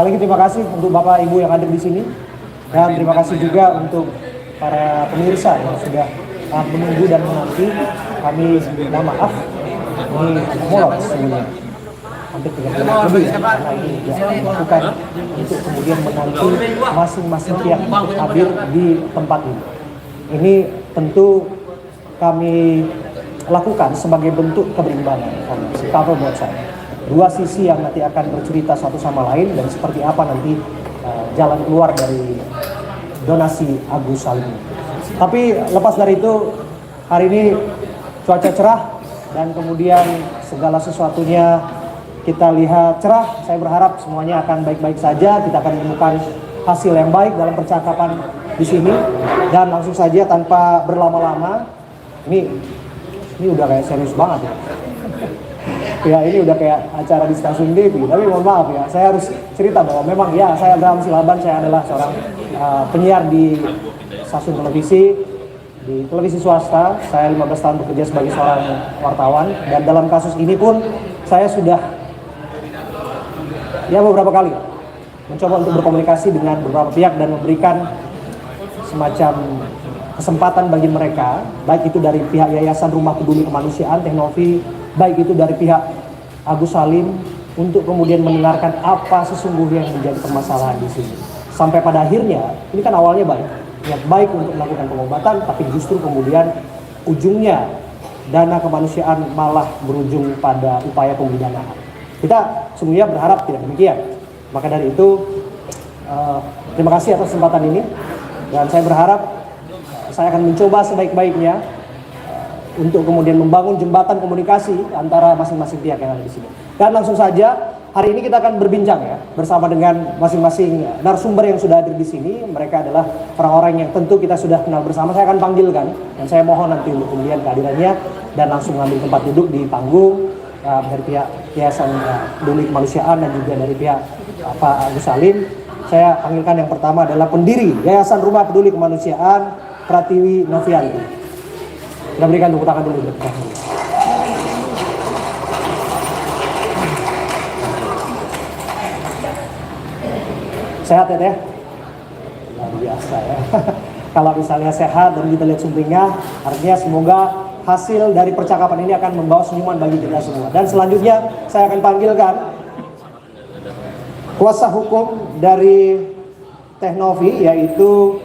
sekali lagi terima kasih untuk Bapak Ibu yang hadir di sini, dan terima kasih juga untuk para pemirsa yang sudah menunggu dan menanti. Kami mohon maaf, ini molor sebenarnya hampir 30 menit lebih ya, karena ini juga dilakukan untuk kemudian menanti masing-masing pihak untuk hadir di tempat ini. Ini tentu kami lakukan sebagai bentuk keberimbangan informasi cover buat saya. Dua sisi yang nanti akan bercerita satu sama lain dan seperti apa nanti jalan keluar dari donasi Agus Salim. Tapi lepas dari itu, hari ini cuaca cerah dan kemudian segala sesuatunya kita lihat cerah. Saya berharap semuanya akan baik-baik saja. Kita akan menemukan hasil yang baik dalam percakapan di sini. Dan langsung saja tanpa berlama-lama, ini udah kayak serius banget ya. Ya ini udah kayak acara di stasiun TV, tapi mohon maaf ya, saya harus cerita bahwa memang ya saya Abraham Silaban, saya adalah seorang penyiar di stasiun televisi, di televisi swasta. Saya 15 tahun bekerja sebagai seorang wartawan, dan dalam kasus ini pun saya sudah ya beberapa kali mencoba untuk berkomunikasi dengan beberapa pihak dan memberikan semacam kesempatan bagi mereka, baik itu dari pihak Yayasan Rumah Peduli Kemanusiaan Teknovi, baik itu dari pihak Agus Salim, untuk kemudian mendengarkan apa sesungguhnya yang menjadi permasalahan di sini. Sampai pada akhirnya, ini kan awalnya baik, niat baik untuk melakukan pengobatan, tapi justru kemudian ujungnya dana kemanusiaan malah berujung pada upaya pemidanaan. Kita semuanya berharap tidak demikian. Maka dari itu, terima kasih atas kesempatan ini, dan saya berharap saya akan mencoba sebaik-baiknya untuk kemudian membangun jembatan komunikasi antara masing-masing pihak yang ada di sini. Dan langsung saja, hari ini kita akan berbincang ya bersama dengan masing-masing narasumber yang sudah hadir di sini. Mereka adalah orang-orang yang tentu kita sudah kenal bersama. Saya akan panggilkan dan saya mohon nanti untuk kemudian kehadirannya dan langsung mengambil tempat duduk di panggung dari pihak Yayasan Peduli Kemanusiaan dan juga dari pihak Pak Agus Salim. Saya panggilkan yang pertama adalah pendiri Yayasan Rumah Peduli Kemanusiaan, Pratiwi Novianti. Kita berikan tepuk tangan dulu. Sehat ya Teh? Luar biasa ya. Kalau misalnya sehat dan kita lihat sumringah, artinya semoga hasil dari percakapan ini akan membawa senyuman bagi kita semua. Dan selanjutnya saya akan panggilkan kuasa hukum dari Teknovi, yaitu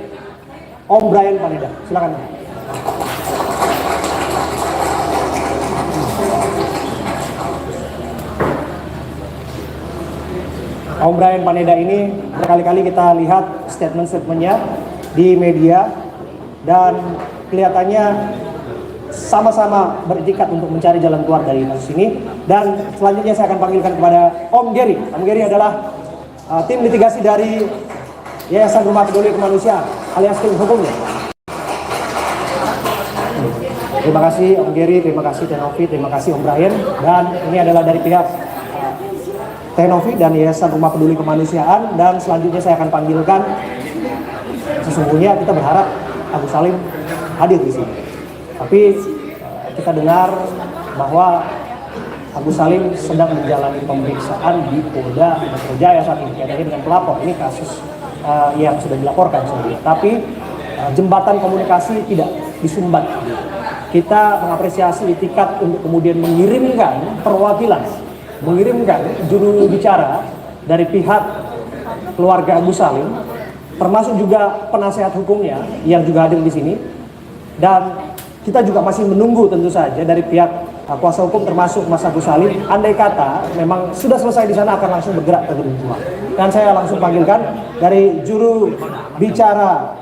Om Brian Paneda. Silakan. Om Brian Paneda ini berkali-kali kita lihat statement-statementnya di media, dan kelihatannya sama-sama beritikat untuk mencari jalan keluar dari kasus ini. Dan selanjutnya saya akan panggilkan kepada Om Gary. Om Gary adalah tim litigasi dari Yayasan Rumah Peduli Kemanusiaan alias tim hukumnya. Terima kasih Om Gary, terima kasih Teknovi, terima kasih Om Brian. Dan ini adalah dari pihak Teknovi dan Yayasan Rumah Peduli Kemanusiaan. Dan selanjutnya saya akan panggilkan, sesungguhnya kita berharap Agus Salim hadir di sini. Tapi kita dengar bahwa Agus Salim sedang menjalani pemeriksaan di Polda Metro Jaya saat ini, kaitannya dengan pelapor. Ini kasus yang sudah dilaporkan sebenarnya. Tapi jembatan komunikasi tidak disumbat. Kita mengapresiasi itikat untuk kemudian mengirimkan perwakilan, mengirimkan juru bicara dari pihak keluarga Agus Salim, termasuk juga penasehat hukumnya yang juga hadir di sini. Dan kita juga masih menunggu tentu saja dari pihak kuasa hukum termasuk Mas Agus Salim. Andai kata memang sudah selesai di sana akan langsung bergerak ke gedung tua. Dan saya langsung panggilkan dari juru bicara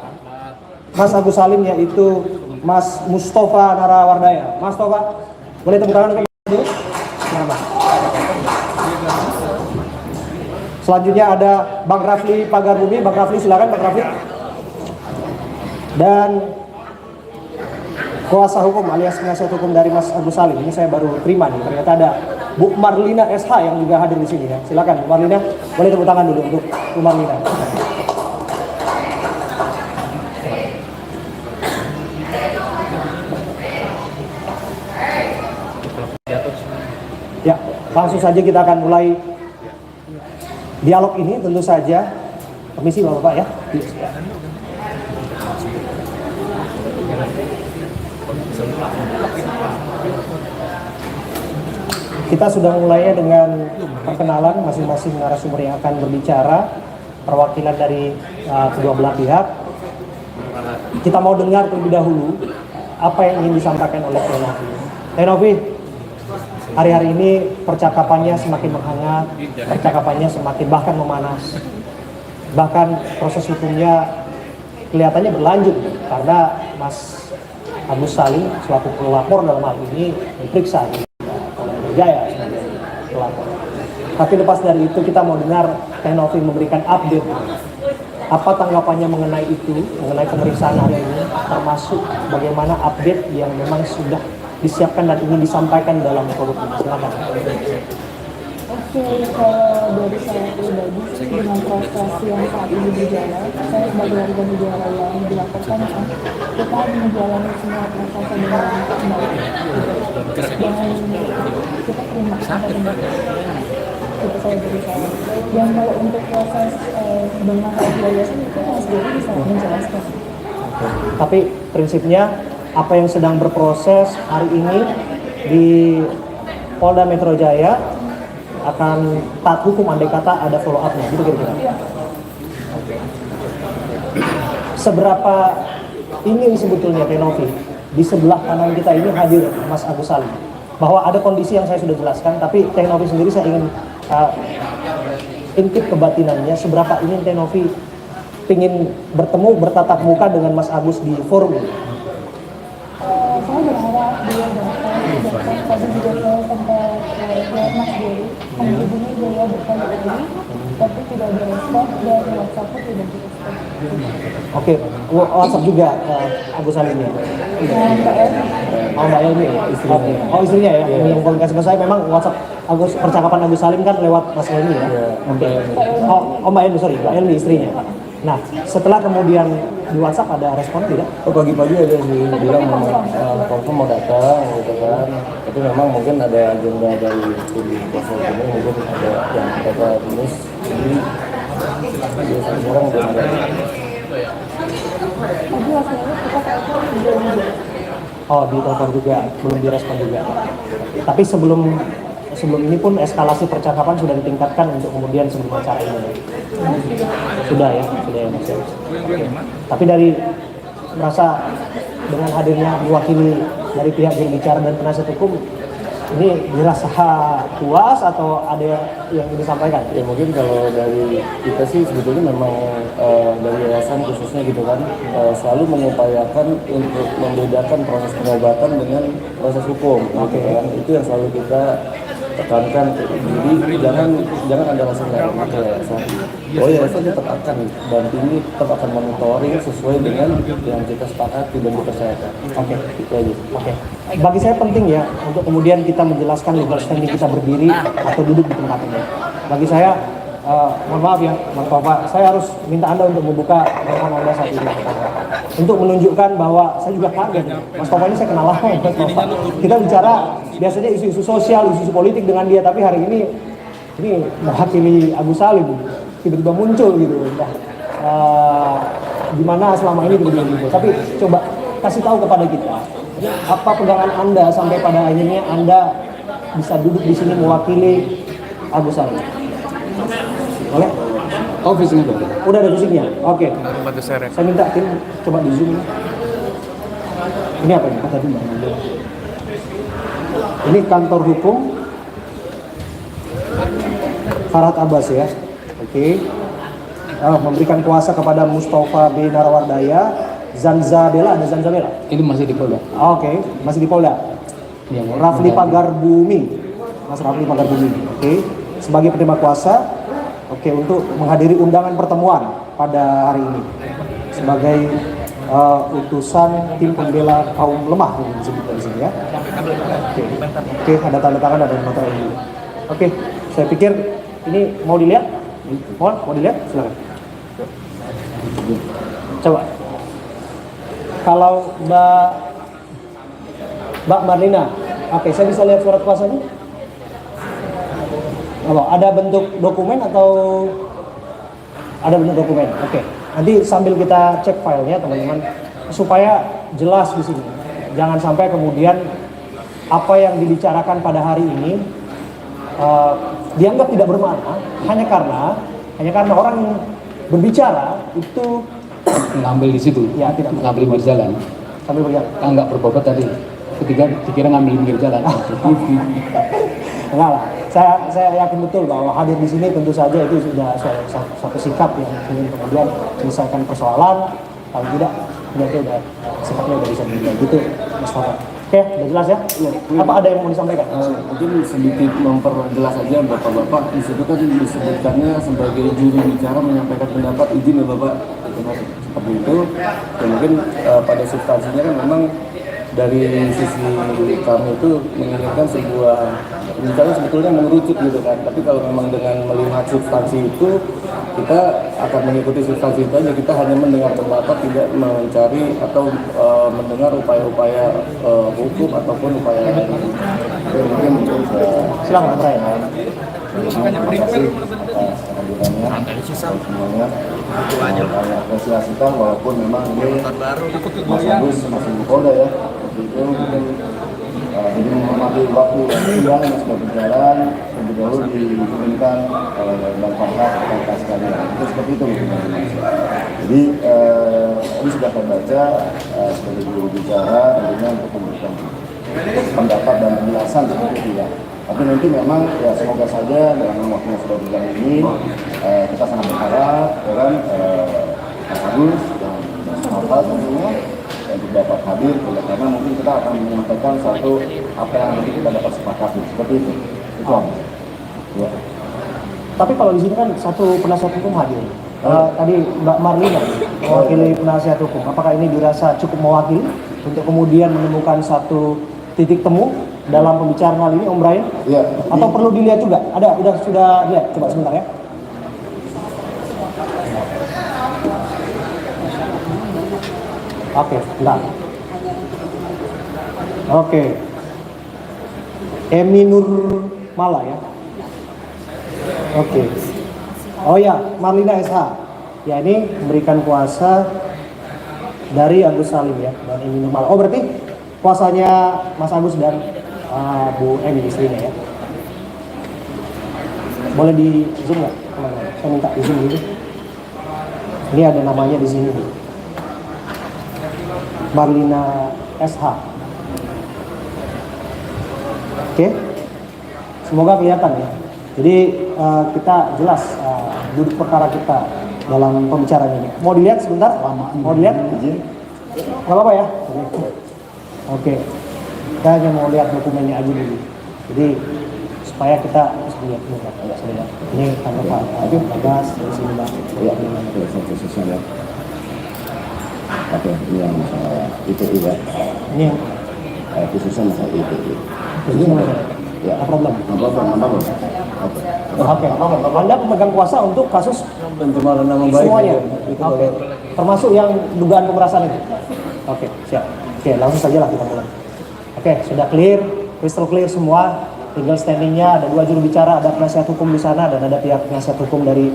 Mas Agus Salim, yaitu Mas Mustafa Narawardaya. Mas Mustafa, boleh tepuk tangan dulu? Nah, selanjutnya ada Bang Rafli Pagarbumi. Bang Rafli, silakan Bang Rafli. Dan kuasa hukum alias penasihat hukum dari Mas Agus Salim. Ini saya baru terima nih. Ternyata ada Bu Marlina SH yang juga hadir di sini ya. Silakan Bu Marlina, boleh tepuk tangan dulu untuk Bu Marlina. Ya, langsung saja kita akan mulai dialog ini tentu saja, permisi Bapak ya. Kita sudah mulainya dengan perkenalan masing-masing narasumber yang akan berbicara, perwakilan dari kedua belah pihak. Kita mau dengar terlebih dahulu apa yang ingin disampaikan oleh Tenovi. Hari-hari ini percakapannya semakin menghangat, percakapannya semakin bahkan memanas. Bahkan proses hukumnya kelihatannya berlanjut karena Mas Agus Salim selaku pelapor dalam hal ini diperiksa Jaya sebagai pelapor. Tapi lepas dari itu kita mau dengar Tenovi memberikan update apa tanggapannya mengenai itu, mengenai pemeriksaan hari ini, termasuk bagaimana update yang memang sudah disiapkan dan ingin disampaikan dalam produk ini. Silakan. Oke, kalau dari saya pribadi sih dengan proses yang saat ini berjalan, saya sebagai warga negara yang dilaporkan kan, kita menjalani semua proses dengan baik dan kita terima apa yang itu saya berikan. Dan kalau untuk proses dengan yayasan itu Mas Dedi bisa menjelaskan. Tapi prinsipnya apa yang sedang berproses hari ini di Polda Metro Jaya akan taat hukum andai kata ada follow up-nya, gitu kira-kira. Seberapa ingin sebetulnya Tenovi di sebelah kanan kita ini hadir Mas Agus Salim, bahwa ada kondisi yang saya sudah jelaskan, tapi Tenovi sendiri saya ingin intip kebatinannya, seberapa ingin Tenovi ingin bertemu bertatap muka dengan Mas Agus di forum ini. Saya berharap dia datang, tadi juga saya sempat lihat Mas Dedi menghubungi dia berkali-kali, tapi tidak ada respon dan WhatsApp pun tidak direspon. Oke, WhatsApp juga Agus Salim ya. Dan Mbak Elmi. Oh Mbak Elmi ya, istrinya. Okay. Oh istrinya ya, yang komunikasi ke saya memang WhatsApp percakapan Agus Salim kan lewat Mas Elmi ya. Oke. Oh Mbak Elmi, sorry, Mbak Elmi istrinya. Nah, setelah kemudian di WhatsApp ada respon tidak? Oh pagi-pagi ada sih bilang confirm mau datang gitu kan. Tapi memang mungkin ada agenda dari tim kuasa hukum ini, mungkin ada yang mereka tulis. Jadi sekarang belum ada. Tadi hasilnya kita telepon belum ada. Oh di telepon juga, belum direspon juga. Tapi sebelum ini pun eskalasi percakapan sudah ditingkatkan untuk kemudian sebelum acara ini. Sudah ya Mas. Okay. Tapi dari merasa dengan hadirnya diwakili dari pihak juru bicara dan penasihat hukum, ini dirasa puas atau ada yang disampaikan? Ya mungkin kalau dari kita sih sebetulnya memang dari yayasan khususnya gitu kan selalu mengupayakan untuk membedakan proses pengobatan dengan proses hukum. Gitu kan. Itu yang selalu kita tekankan. Jadi jangan ada rasa nggak enak ke yayasan. Oh yayasan tetap akan dampingi, tetap akan monitoring sesuai dengan yang kita sepakati dan dipercayakan. Oke, itu aja. Oke. Bagi saya penting ya untuk kemudian kita menjelaskan legal standing kita berdiri atau duduk di tempat ini. Bagi saya, mohon maaf ya, Mas Tova, saya harus minta Anda untuk membuka handphone Anda saat ini. Untuk menunjukkan bahwa saya juga kaget. Mas Tova ini saya kenal lama ya, Mas Tova. Kita bicara biasanya isu-isu sosial, isu-isu politik dengan dia, tapi hari ini mewakili Agus Salim tiba-tiba muncul gitu. Gimana selama ini tiba-tiba muncul. Tapi coba kasih tahu kepada kita, apa pegangan Anda sampai pada akhirnya Anda bisa duduk di sini mewakili Agus Salim. Boleh? Oh fisiknya boleh. Udah ada fisiknya? Oke. Saya minta tim coba di zoom. Ini apa ini? Tadi ini kantor hukum Farhad Abbas ya. Oke. Memberikan kuasa kepada Mustafa B. Narawardaya, Zanzabela, ada Zanzabela? Ini masih di Polda. Oke, masih di Polda. Ya, Rafli Pagarbumi, Mas Rafli Pagarbumi. Oke, sebagai penerima kuasa. Oke, untuk menghadiri undangan pertemuan pada hari ini sebagai utusan tim pembela kaum lemah yang disebut di sini ya. Oke, ada tanda tangan, ada nota ini. Oke, saya pikir ini mau dilihat? Mau dilihat? Silakan. Coba. Kalau Mbak Marlina, oke, saya bisa lihat surat kuasanya? Ada bentuk dokumen atau Ada bentuk dokumen. Oke. Nanti sambil kita cek filenya teman-teman supaya jelas di sini. Jangan sampai kemudian apa yang dibicarakan pada hari ini dianggap tidak bermakna hanya karena orang yang berbicara itu ngambil di situ, ya tidak ngambil pinggir jalan. sambil berjalan. Nggak berbobot tadi. Ketiga dikira ngambil pinggir jalan. Enggak lah. Saya yakin betul bahwa hadir di sini tentu saja itu sudah suatu sikap yang ingin kemudian menyelesaikan persoalan. Kalau tidak itu udah sifatnya udah bisa berubah gitu, Mas Farhan. Oke, udah jelas ya? Apa ada yang mau disampaikan? Mungkin sedikit memperjelas aja Bapak-Bapak, di situ kan disebutkannya sebagai juru bicara menyampaikan pendapat, izin ya Bapak, seperti itu. Dan mungkin pada substansinya kan memang dari sisi kami itu menginginkan sebuah bicara sebetulnya mengerucut gitu kan. Tapi kalau memang dengan melihat substansi itu, kita akan mengikuti substansi itu aja. Kita hanya mendengar pendapat, tidak mencari atau mendengar upaya-upaya hukum ataupun upaya lain. Mungkin Silakan Pak Ryan. terima kasih atas kehadirannya semuanya. Kami apresiasikan walaupun memang ini Mas Agus masih di Polda ya. Seperti itu mungkin jadi menghormati waktu yang sudah berjalan lebih dahulu diinginkan dan Farhan rekan sekalian. Itu seperti itu mungkin. Jadi ini sudah saya baca sebagai juru bicara tentunya untuk memberikan pendapat dan penjelasan seperti itu ya. Tapi nanti memang ya semoga saja dengan waktu yang sudah berjalan ini kita sangat berharap ya kan Mas Agus dan Mas Farhan tentunya untuk dapat hadir karena mungkin kita akan menyampaikan suatu apa yang nanti kita dapat sepakati seperti itu. Itu ya. Tapi kalau di sini kan satu penasihat hukum hadir. Tadi Mbak Marlina mewakili penasihat hukum. Apakah ini dirasa cukup mewakili untuk kemudian menemukan satu titik temu dalam pembicaraan kali ini, Om Brian? Ya. Atau perlu dilihat juga? Ada, sudah lihat? Coba sebentar ya. Oke, bentar. Oke. Emi Nurmala ya. Oke. Oh ya, Marlina SH. Ya ini memberikan kuasa dari Agus Salim ya, dan Emi Nurmala. Oh berarti kuasanya Mas Agus dan Bu Emi istrinya ya. Boleh di zoom nggak, teman-teman? Saya minta izin dulu. Ini ada namanya di sini. Marlina SH. Oke, semoga kelihatan ya. Jadi kita jelas duduk perkara kita dalam pembicaraan ini. Mau dilihat sebentar? Mau dilihat? Nggak apa-apa ya? Oke. Kita hanya mau lihat dokumennya aja dulu. Jadi supaya kita bisa lihat dulu. Ini kantor Pak Bagas dari sini Mbak. Ya, khususnya ya. Oke, ini yang masalah ITI ya. Ini Khususnya masalah ITI. ini masalah. Ya, Problem. Oke. Oke. Anda pemegang kuasa untuk kasus Pencemaran nama baik. semuanya. Oke. Termasuk yang dugaan pemerasan itu. Oke, siap. Oke, langsung saja lah kita mulai. Oke, sudah clear, crystal clear semua. Legal standingnya ada 2 juru bicara, ada penasihat hukum di sana dan ada pihak penasihat hukum dari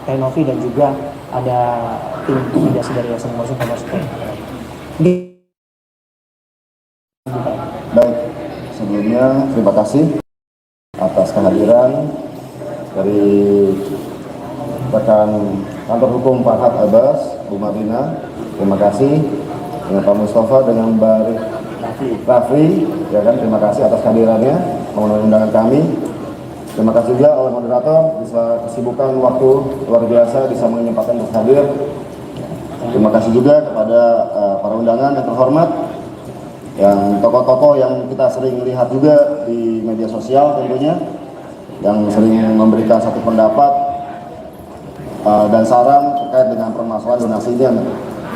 Renovi dan juga ada tim mediasi dari Yayasan Masuk termasuk. Baik, sebelumnya terima kasih atas kehadiran dari rekan kantor hukum Farhad Abbas, Bu Marlina. Terima kasih dengan Pak Mustafa, dengan Mbak Raffi, ya kan, terima kasih atas kehadirannya, memenuhi undangan kami. Terima kasih juga oleh moderator, bisa kesibukan waktu luar biasa, bisa menyempatkan untuk hadir. Terima kasih juga kepada para undangan yang terhormat, yang tokoh-tokoh yang kita sering lihat juga di media sosial tentunya, yang sering memberikan satu pendapat dan saran terkait dengan permasalahan donasi ini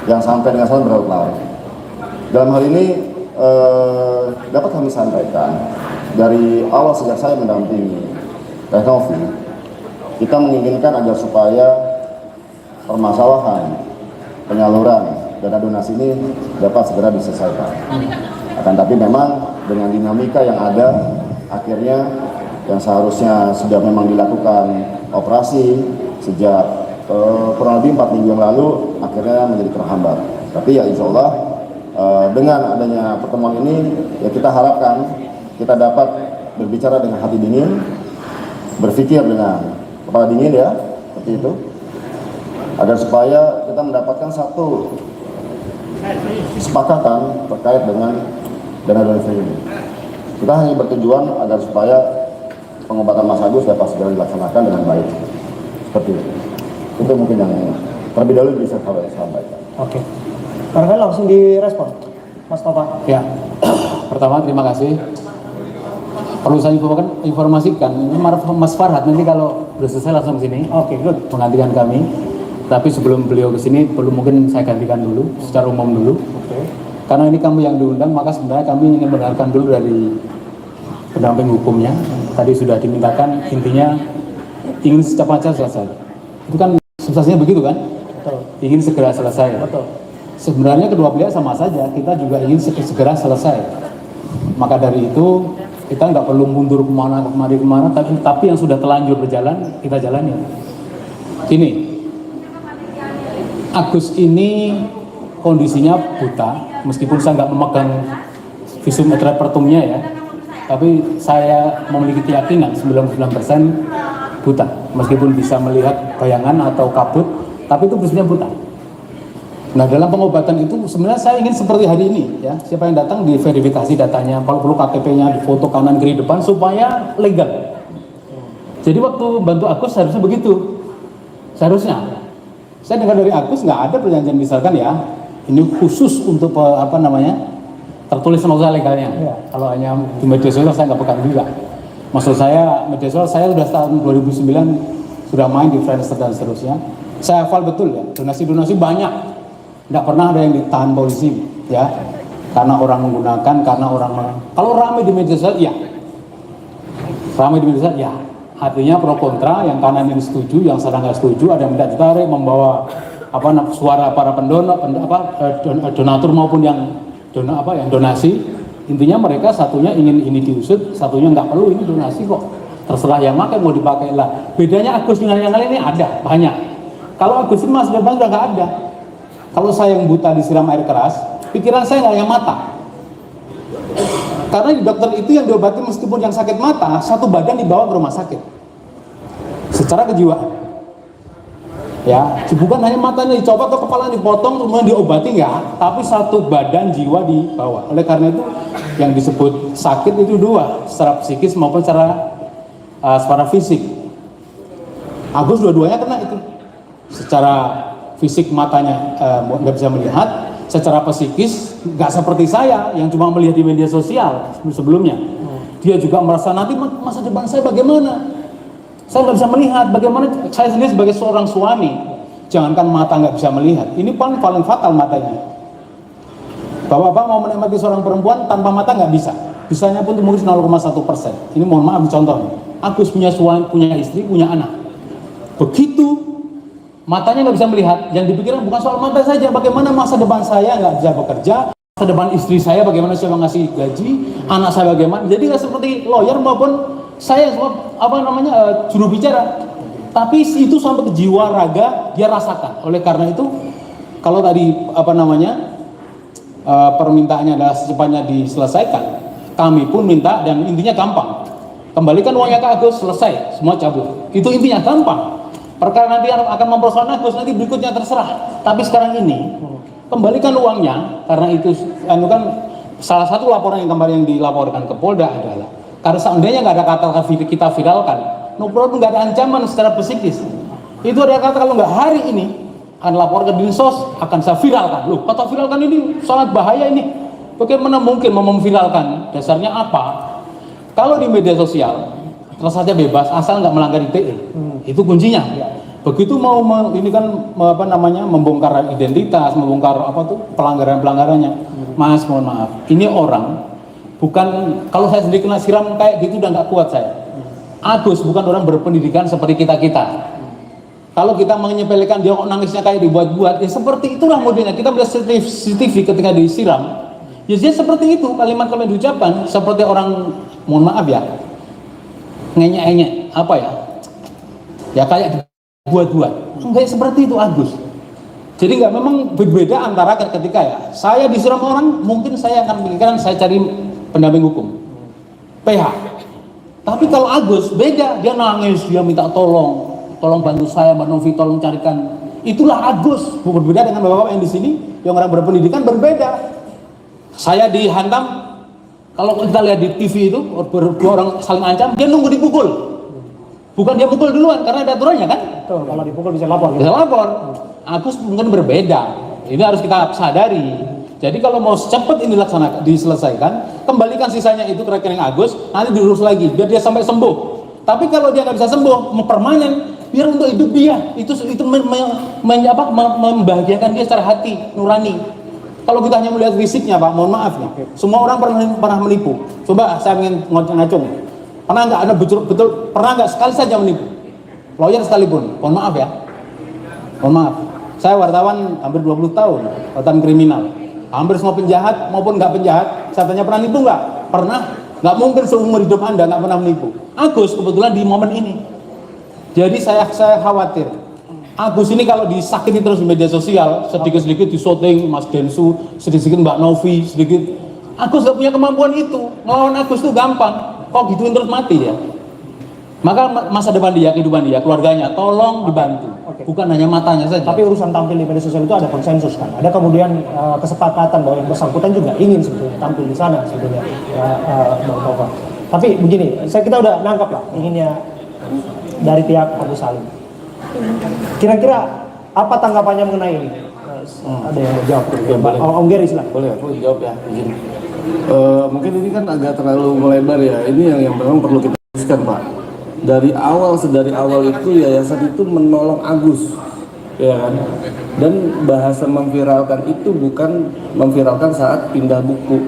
yang sampai dengan saat berlarut-larut. Dalam hal ini dapat kami sampaikan dari awal sejak saya mendampingi Renovi, kita menginginkan agar supaya permasalahan penyaluran dana donasi ini dapat segera diselesaikan. Akan tapi memang dengan dinamika yang ada, akhirnya yang seharusnya sudah memang dilakukan operasi sejak kurang lebih 4 minggu yang lalu akhirnya menjadi terhambat. Tapi ya insya Allah dengan adanya pertemuan ini ya kita harapkan kita dapat berbicara dengan hati dingin, berpikir dengan kepala dingin ya, seperti itu, agar supaya kita mendapatkan satu kesepakatan terkait dengan dana donasi ini. Kita hanya bertujuan agar supaya pengobatan Mas Agus dapat segera dilaksanakan dengan baik. Seperti itu. Itu mungkin yang terlebih dahulu bisa saya sampaikan. Oke. Barangkali langsung direspon, Mas Tova. Ya, pertama terima kasih. Perlu saya informasikan, ini Mas Farhad nanti kalau sudah selesai langsung ke sini. Oke, good. Menggantikan kami. Tapi sebelum beliau ke sini, perlu mungkin saya gantikan dulu, secara umum dulu. Oke. Karena ini kamu yang diundang, maka sebenarnya kami ingin mendengarkan dulu dari pendamping hukumnya. Tadi sudah dimintakan, intinya ingin secepatnya selesai. Itu kan substansinya begitu kan? Betul. Ingin segera selesai. Betul. Sebenarnya kedua pihak sama saja, kita juga ingin segera selesai. Maka dari itu kita nggak perlu mundur kemana, tapi yang sudah telanjur berjalan kita jalani. Ini Agus ini kondisinya buta, meskipun saya nggak memegang visum et repertumnya ya, tapi saya memiliki keyakinan 99% buta, meskipun bisa melihat bayangan atau kabut, tapi itu prinsipnya buta. Nah, dalam pengobatan itu sebenarnya saya ingin seperti hari ini ya, siapa yang datang diverifikasi datanya, kalau perlu KTP-nya difoto kanan kiri depan supaya legal. Jadi waktu bantu Agus harusnya begitu, seharusnya. Saya dengar dari Agus nggak ada perjanjian misalkan ya, ini khusus untuk tertulis nota legalnya. Ya. Kalau hanya di media sosial saya nggak pegang juga. Maksud saya media sosial saya sudah tahun 2009 sudah main di Friendster dan seterusnya. Saya hafal betul ya, donasi banyak. Tidak pernah ada yang ditahan polisi ya, karena orang menggunakan, kalau ramai di media sosial ya, ramai di media sosial ya, artinya pro kontra, yang kanan ini setuju, yang sedang nggak setuju, ada yang tidak ditarik, membawa suara para donatur maupun yang donasi. Intinya mereka satunya ingin ini diusut, satunya nggak perlu ini donasi kok, terserah yang pakai mau dipakai lah. Bedanya Agus dengan yang lain ini ada banyak. Kalau Agus ini Mas Depan udah nggak ada. Kalau saya yang buta disiram air keras, pikiran saya nggak yang mata. Karena di dokter itu yang diobati meskipun yang sakit mata, satu badan dibawa ke rumah sakit. Secara kejiwaan. Ya, bukan hanya matanya dicopot atau kepala dipotong kemudian diobati enggak, tapi satu badan jiwa dibawa. Oleh karena itu yang disebut sakit itu dua, secara psikis maupun secara fisik. Agus dua-duanya kena itu. Secara fisik matanya nggak bisa melihat, secara psikis nggak seperti saya yang cuma melihat di media sosial sebelumnya. Dia juga merasa nanti masa depan saya bagaimana? Saya nggak bisa melihat bagaimana saya sendiri sebagai seorang suami. Jangankan mata nggak bisa melihat, ini paling fatal matanya. Bapak-bapak mau menikmati seorang perempuan tanpa mata nggak bisa. Bisanya pun mungkin 0,1%. Ini mohon maaf contohnya. Agus punya suami, punya istri, punya anak. Begitu matanya nggak bisa melihat, yang dipikirkan bukan soal mata saja, bagaimana masa depan saya nggak bisa bekerja, masa depan istri saya bagaimana saya ngasih gaji, anak saya bagaimana. Jadi nggak seperti lawyer maupun saya juru bicara, tapi itu sampai ke jiwa raga dia rasakan. Oleh karena itu kalau tadi permintaannya adalah secepatnya diselesaikan, kami pun minta dan intinya gampang, kembalikan uangnya ke Agus, selesai, semua cabut. Itu intinya gampang. Perkara nanti akan mempersoalkan Agus, nanti berikutnya terserah. Tapi sekarang ini kembalikan uangnya, karena itu kan salah satu laporan yang kemarin yang dilaporkan ke Polda adalah karena seandainya nggak ada kata kita viralkan, no problem, nggak ada ancaman secara psikis. Itu ada kata kalau nggak hari ini akan lapor ke Dinsos, akan saya viralkan. Loh, kata viralkan ini sangat bahaya ini. Bagaimana mungkin mau memviralkan? Dasarnya apa? Kalau di media sosial terus saja bebas asal nggak melanggar ITE. Itu kuncinya. Begitu mau membongkar identitas, membongkar pelanggarannya. Mas, mohon maaf. Ini orang bukan, kalau saya sendiri kena siram kayak gitu udah nggak kuat saya. Agus bukan orang berpendidikan seperti kita. Kalau kita menyepelekan dia kok nangisnya kayak dibuat-buat, ya seperti itulah modelnya. Kita melihat CCTV ketika disiram. Ya dia seperti itu, kalimat-kalimat diucapkan seperti orang, mohon maaf ya, ngenyek-ngenyek, ya kayak buat-buat. Enggak seperti itu Agus. Jadi nggak, memang berbeda antara ketika ya saya disiram orang, mungkin saya akan pikirkan saya cari pendamping hukum, PH. Tapi kalau Agus beda, dia nangis, dia minta tolong bantu saya, Mbak Novi, tolong carikan. Itulah Agus. Berbeda dengan bapak-bapak yang di sini, yang orang berpendidikan berbeda. Saya dihantam, kalau kita lihat di TV itu berdua orang saling ancam, dia nunggu dipukul. Bukan dia pukul duluan karena ada aturannya kan? Tuh, kalau dipukul bisa lapor. Bisa lapor. Agus mungkin berbeda. Ini harus kita sadari. Jadi kalau mau cepat ini diselesaikan, kembalikan sisanya itu ke rekening Agus, nanti diurus lagi biar dia sampai sembuh. Tapi kalau dia nggak bisa sembuh, permanen, biar untuk hidup dia itu membahagiakan dia secara hati nurani. Kalau kita hanya melihat fisiknya, Pak, mohon maaf nih. Semua orang pernah menipu. Coba saya ingin ngacung. Pernah nggak Anda betul pernah nggak sekali saja menipu? Lawyer sekalipun. Mohon maaf ya. Mohon maaf. Saya wartawan hampir 20 tahun, wartawan kriminal. Hampir semua penjahat maupun nggak penjahat, saya tanya pernah nipu nggak? Pernah. Nggak mungkin seumur hidup Anda nggak pernah menipu. Agus kebetulan di momen ini. Jadi saya khawatir. Agus ini kalau disakiti terus di media sosial, sedikit-sedikit disoting Mas Densu, sedikit-sedikit Mbak Novi, sedikit. Agus nggak punya kemampuan itu. Melawan Agus itu gampang. Kok gituin terus mati ya? Maka masa depan dia, kehidupan dia, keluarganya, tolong dibantu. Bukan hanya matanya saja. Tapi urusan tampil di media sosial itu ada konsensus kan. Ada kemudian kesepakatan bahwa yang bersangkutan juga ingin sebetulnya tampil di sana sebetulnya, Bang Tova. Tapi begini, kita udah nangkap lah inginnya dari pihak Agus Salim. Kira-kira apa tanggapannya mengenai ini? Ada yang mau jawab? Om Geri silahkan. Boleh aku jawab ya, izin. Mungkin ini kan agak terlalu melebar ya. Ini yang memang perlu kita teruskan, Pak. Dari awal itu yayasan itu menolong Agus, ya kan? Dan bahasa memviralkan itu bukan memviralkan saat pindah buku.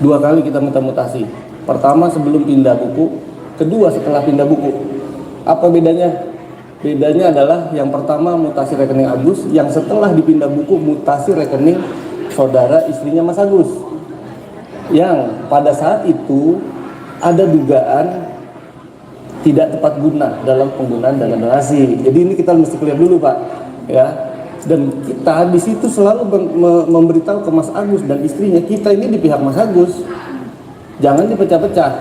2 kali kita minta mutasi. Pertama sebelum pindah buku, kedua setelah pindah buku. Apa bedanya? Bedanya adalah yang pertama mutasi rekening Agus, yang setelah dipindah buku mutasi rekening saudara istrinya Mas Agus. Yang pada saat itu ada dugaan tidak tepat guna dalam penggunaan dana donasi. Jadi ini kita mesti clear dulu, Pak, ya. Dan kita di situ selalu memberitahu ke Mas Agus dan istrinya, kita ini di pihak Mas Agus. Jangan dipecah-pecah.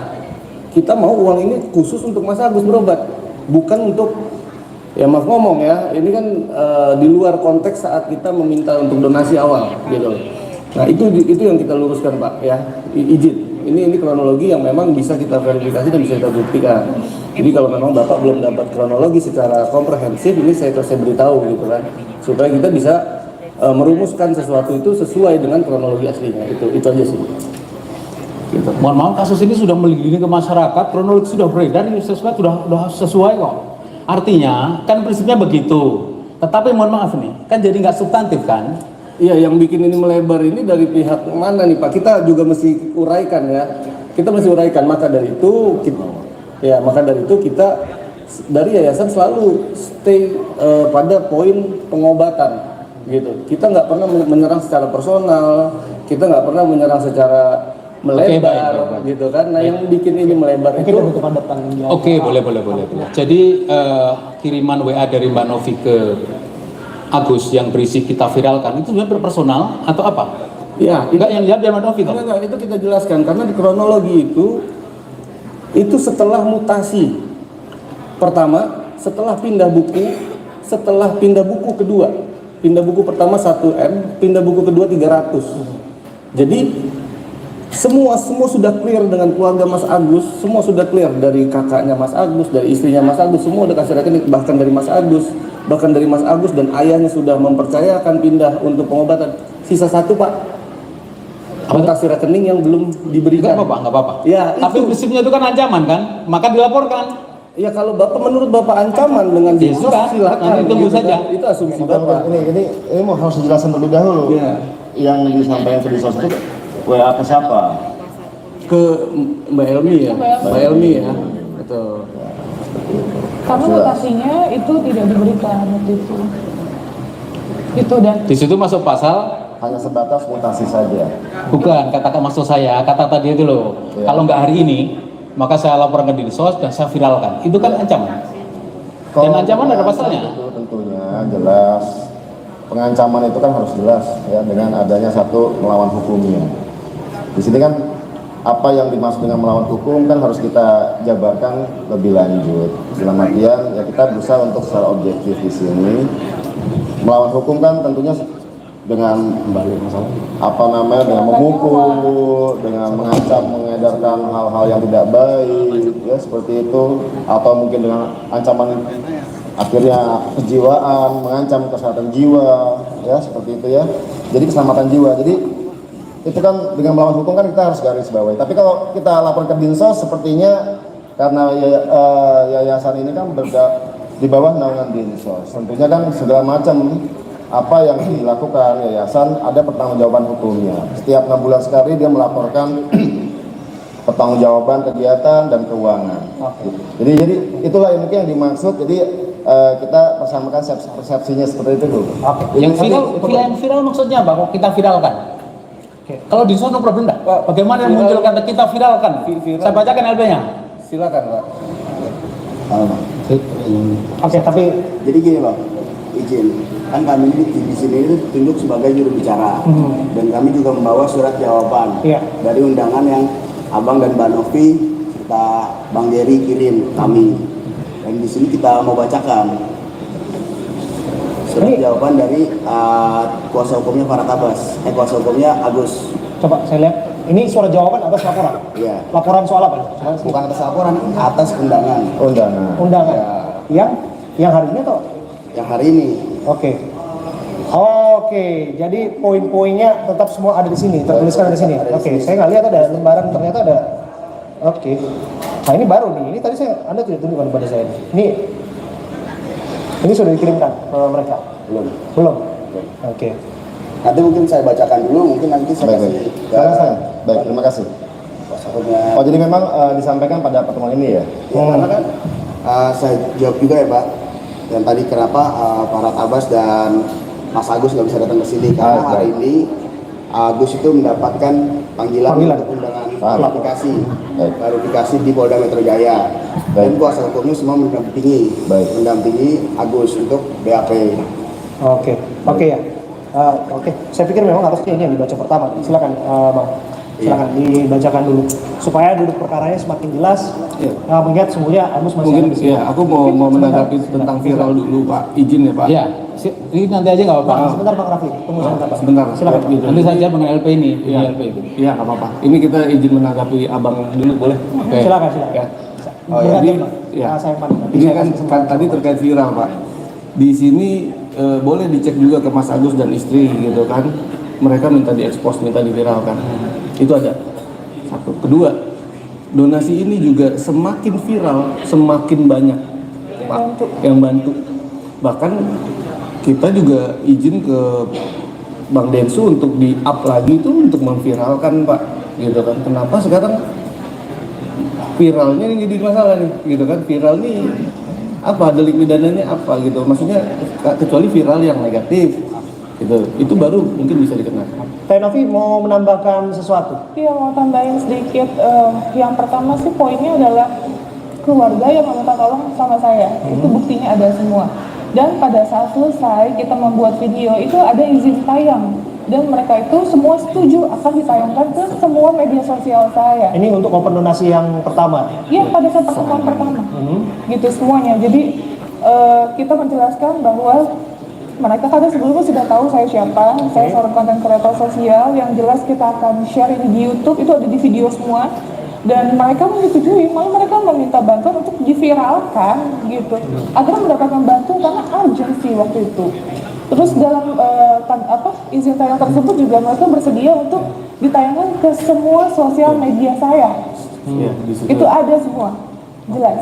Kita mau uang ini khusus untuk Mas Agus berobat, bukan untuk, ya maaf ngomong ya, ini kan di luar konteks saat kita meminta untuk donasi awal, gitu. Nah itu yang kita luruskan, Pak, ya. Izin. Ini kronologi yang memang bisa kita verifikasi dan bisa kita buktikan. Jadi kalau memang Bapak belum dapat kronologi secara komprehensif, ini saya beritahu gitu kan, supaya kita bisa merumuskan sesuatu itu sesuai dengan kronologi aslinya. Itu aja sih. Gitu. Mohon maaf, kasus ini sudah melilit ke masyarakat, kronologi sudah beredar, ini sudah sesuai kok. Artinya kan prinsipnya begitu. Tetapi mohon maaf nih, kan jadi nggak substantif kan? Iya, yang bikin ini melebar ini dari pihak mana nih, Pak? Kita juga mesti uraikan ya. Kita mesti uraikan. Maka dari itu kita dari yayasan selalu stay pada poin pengobatan, gitu. Kita nggak pernah menyerang secara personal, kita nggak pernah menyerang secara melebar, gitu kan. Nah, yang bikin ini melebar itu. Oke, boleh. Jadi kiriman WA dari Mbak Novi ke Agus yang berisi kita viralkan itu sebenarnya personal atau apa? Ya, enggak yang jawab Mbak Novi. Enggak, itu kita jelaskan karena di kronologi itu setelah mutasi. Pertama, setelah pindah buku kedua. Pindah buku pertama 1M, pindah buku kedua 300. Jadi semua sudah clear dengan keluarga Mas Agus, semua sudah clear dari kakaknya Mas Agus, dari istrinya Mas Agus, semua udah kasih rekening, bahkan dari Mas Agus dan ayahnya sudah mempercayakan pindah untuk pengobatan. Sisa 1, Pak, mutasi rekening yang belum diberikan. Nggak apa-apa. Ya, tapi prinsipnya itu kan ancaman kan, maka dilaporkan. Ya kalau menurut Bapak ancaman dengan dinsos, silakan. Nanti tunggu saja. Itu asumsi Bapak. Ini mau harus dijelaskan terlebih dahulu. Ya. Yang disampaikan ke dinsos itu WA ke siapa? Ke Mbak Elmi ya. Mbak Elmi ya. Betul. Karena mutasinya itu tidak diberikan waktu itu. Itu dan Di situ masuk pasal Hanya sebatas mutasi saja. bukan katakan maksud saya kata tadi itu loh. Ya. Kalau nggak hari ini, maka saya laporkan ke dinsos dan saya viralkan. Itu kan ancaman. Dan ancaman ada pasalnya. Itu tentunya jelas. Pengancaman itu kan harus jelas ya dengan adanya satu melawan hukumnya. Di sini kan apa yang dimaksud dengan melawan hukum kan harus kita jabarkan lebih lanjut. Dalam artian ya kita berusaha untuk secara objektif di sini. Melawan hukum kan tentunya dengan dengan memukul, dengan mengancam, mengedarkan hal-hal yang tidak baik, ya seperti itu, atau mungkin dengan ancaman akhirnya kejiwaan, mengancam kesehatan jiwa, ya seperti itu ya. Jadi keselamatan jiwa. Jadi itu kan dengan melawan hukum kan kita harus garis bawahi. Tapi kalau kita lapor ke Dinsos, sepertinya karena yayasan ini kan di bawah naungan Dinsos. Tentunya kan segala macam apa yang dilakukan yayasan ada pertanggungjawaban hukumnya. Setiap 6 bulan sekali dia melaporkan pertanggungjawaban kegiatan dan keuangan. Jadi itulah yang mungkin yang dimaksud. Jadi kita persamakan persepsinya seperti itu dulu. Yang viral maksudnya apa? Kok kita viralkan? Kalau di sana problem enggak? Bagaimana yang muncul kata kita viralkan? Saya bacakan LB-nya. Silakan Pak. Oke, tapi Jadi gini Bang, izin. Kan kami di sini itu tunjuk sebagai juru bicara. Dan kami juga membawa surat jawaban dari undangan yang Abang dan Mbak Novi serta Bang Dery kirim kami. Dan di sini kita mau bacakan surat jawaban dari kuasa hukumnya Farhat Abbas, kuasa hukumnya Agus. coba saya lihat. Ini surat jawaban atas laporan. Iya. Laporan soal apa? Bukan atas laporan, atas undangan. Undangan. Yang hari ini atau? Yang hari ini. Oke, jadi poin-poinnya tetap semua ada di sini, tertuliskan ada di sini. Oke, saya nggak lihat ada lembaran, ternyata ada. Oke. Nah ini baru nih, ini tadi Anda tidak tunjukkan kepada saya. Ini sudah dikirimkan ke mereka? Belum. Oke. Nanti mungkin saya bacakan dulu, mungkin nanti saya kasih. Baik, terima kasih. Oh jadi memang disampaikan pada pertemuan ini ya? Karena kan saya jawab juga ya Pak. Dan tadi kenapa Farhat Abbas dan Mas Agus nggak bisa datang ke sini karena hari ini Agus itu mendapatkan panggilan. Untuk undangan klarifikasi di Polda Metro Jaya. Dan kuasa hukumnya semua mendampingi Agus untuk BAP. Oke ya. Oke, saya pikir memang harusnya ini yang dibaca pertama. Silakan, Bang. Silakan dibacakan dulu supaya duduk perkaranya semakin jelas. Mengingat semuanya Agus masih Mungkin ada di sini. aku mau menanggapi tentang viral dulu Pak, izin ya Pak. Ya, ini nanti aja nggak apa-apa. Sebentar Bang Raffi, tunggu sebentar Pak. Sebentar. Silakan. Nanti saja mengenai LP ini. LP itu. Iya nggak apa-apa. Ini kita izin menanggapi abang dulu boleh? Oke. Silakan. Ya. Bergantian, Bang. Ya. Saya Ini kan tadi terkait viral Pak. Di sini boleh dicek juga ke Mas Agus dan istri gitu kan. Mereka minta diekspos, minta diviralkan. Itu ada. Satu. Kedua, donasi ini juga semakin viral, semakin banyak Pak yang bantu. Bahkan kita juga izin ke Bang Densu untuk di-up lagi itu untuk memviralkan Pak. Gitu kan. Kenapa sekarang viralnya ini jadi masalah nih, gitu kan? Viral nih apa, delik pidananya apa gitu, maksudnya kecuali viral yang negatif gitu, itu baru mungkin bisa dikenakan. Teh Novi mau menambahkan sesuatu? Iya, mau tambahin sedikit. Yang pertama sih poinnya adalah keluarga yang meminta tolong sama saya. Itu buktinya ada semua. Dan pada saat selesai kita membuat video itu ada izin tayang. Dan mereka itu semua setuju akan ditayangkan ke semua media sosial saya. Ini untuk open donasi yang pertama? Iya, pada saat pertemuan pertama. Gitu semuanya. Jadi kita menjelaskan bahwa mereka kadang sebelumnya sudah tahu saya siapa. Saya seorang konten kreator sosial yang jelas kita akan share ini di YouTube, itu ada di video semua. Dan mereka menyetujui, malah mereka meminta bantuan untuk diviralkan gitu. Agar mendapatkan bantuan karena urgency waktu itu. Terus dalam izin tayang tersebut juga mereka bersedia untuk ditayangkan ke semua sosial media saya. Itu ada semua, jelas.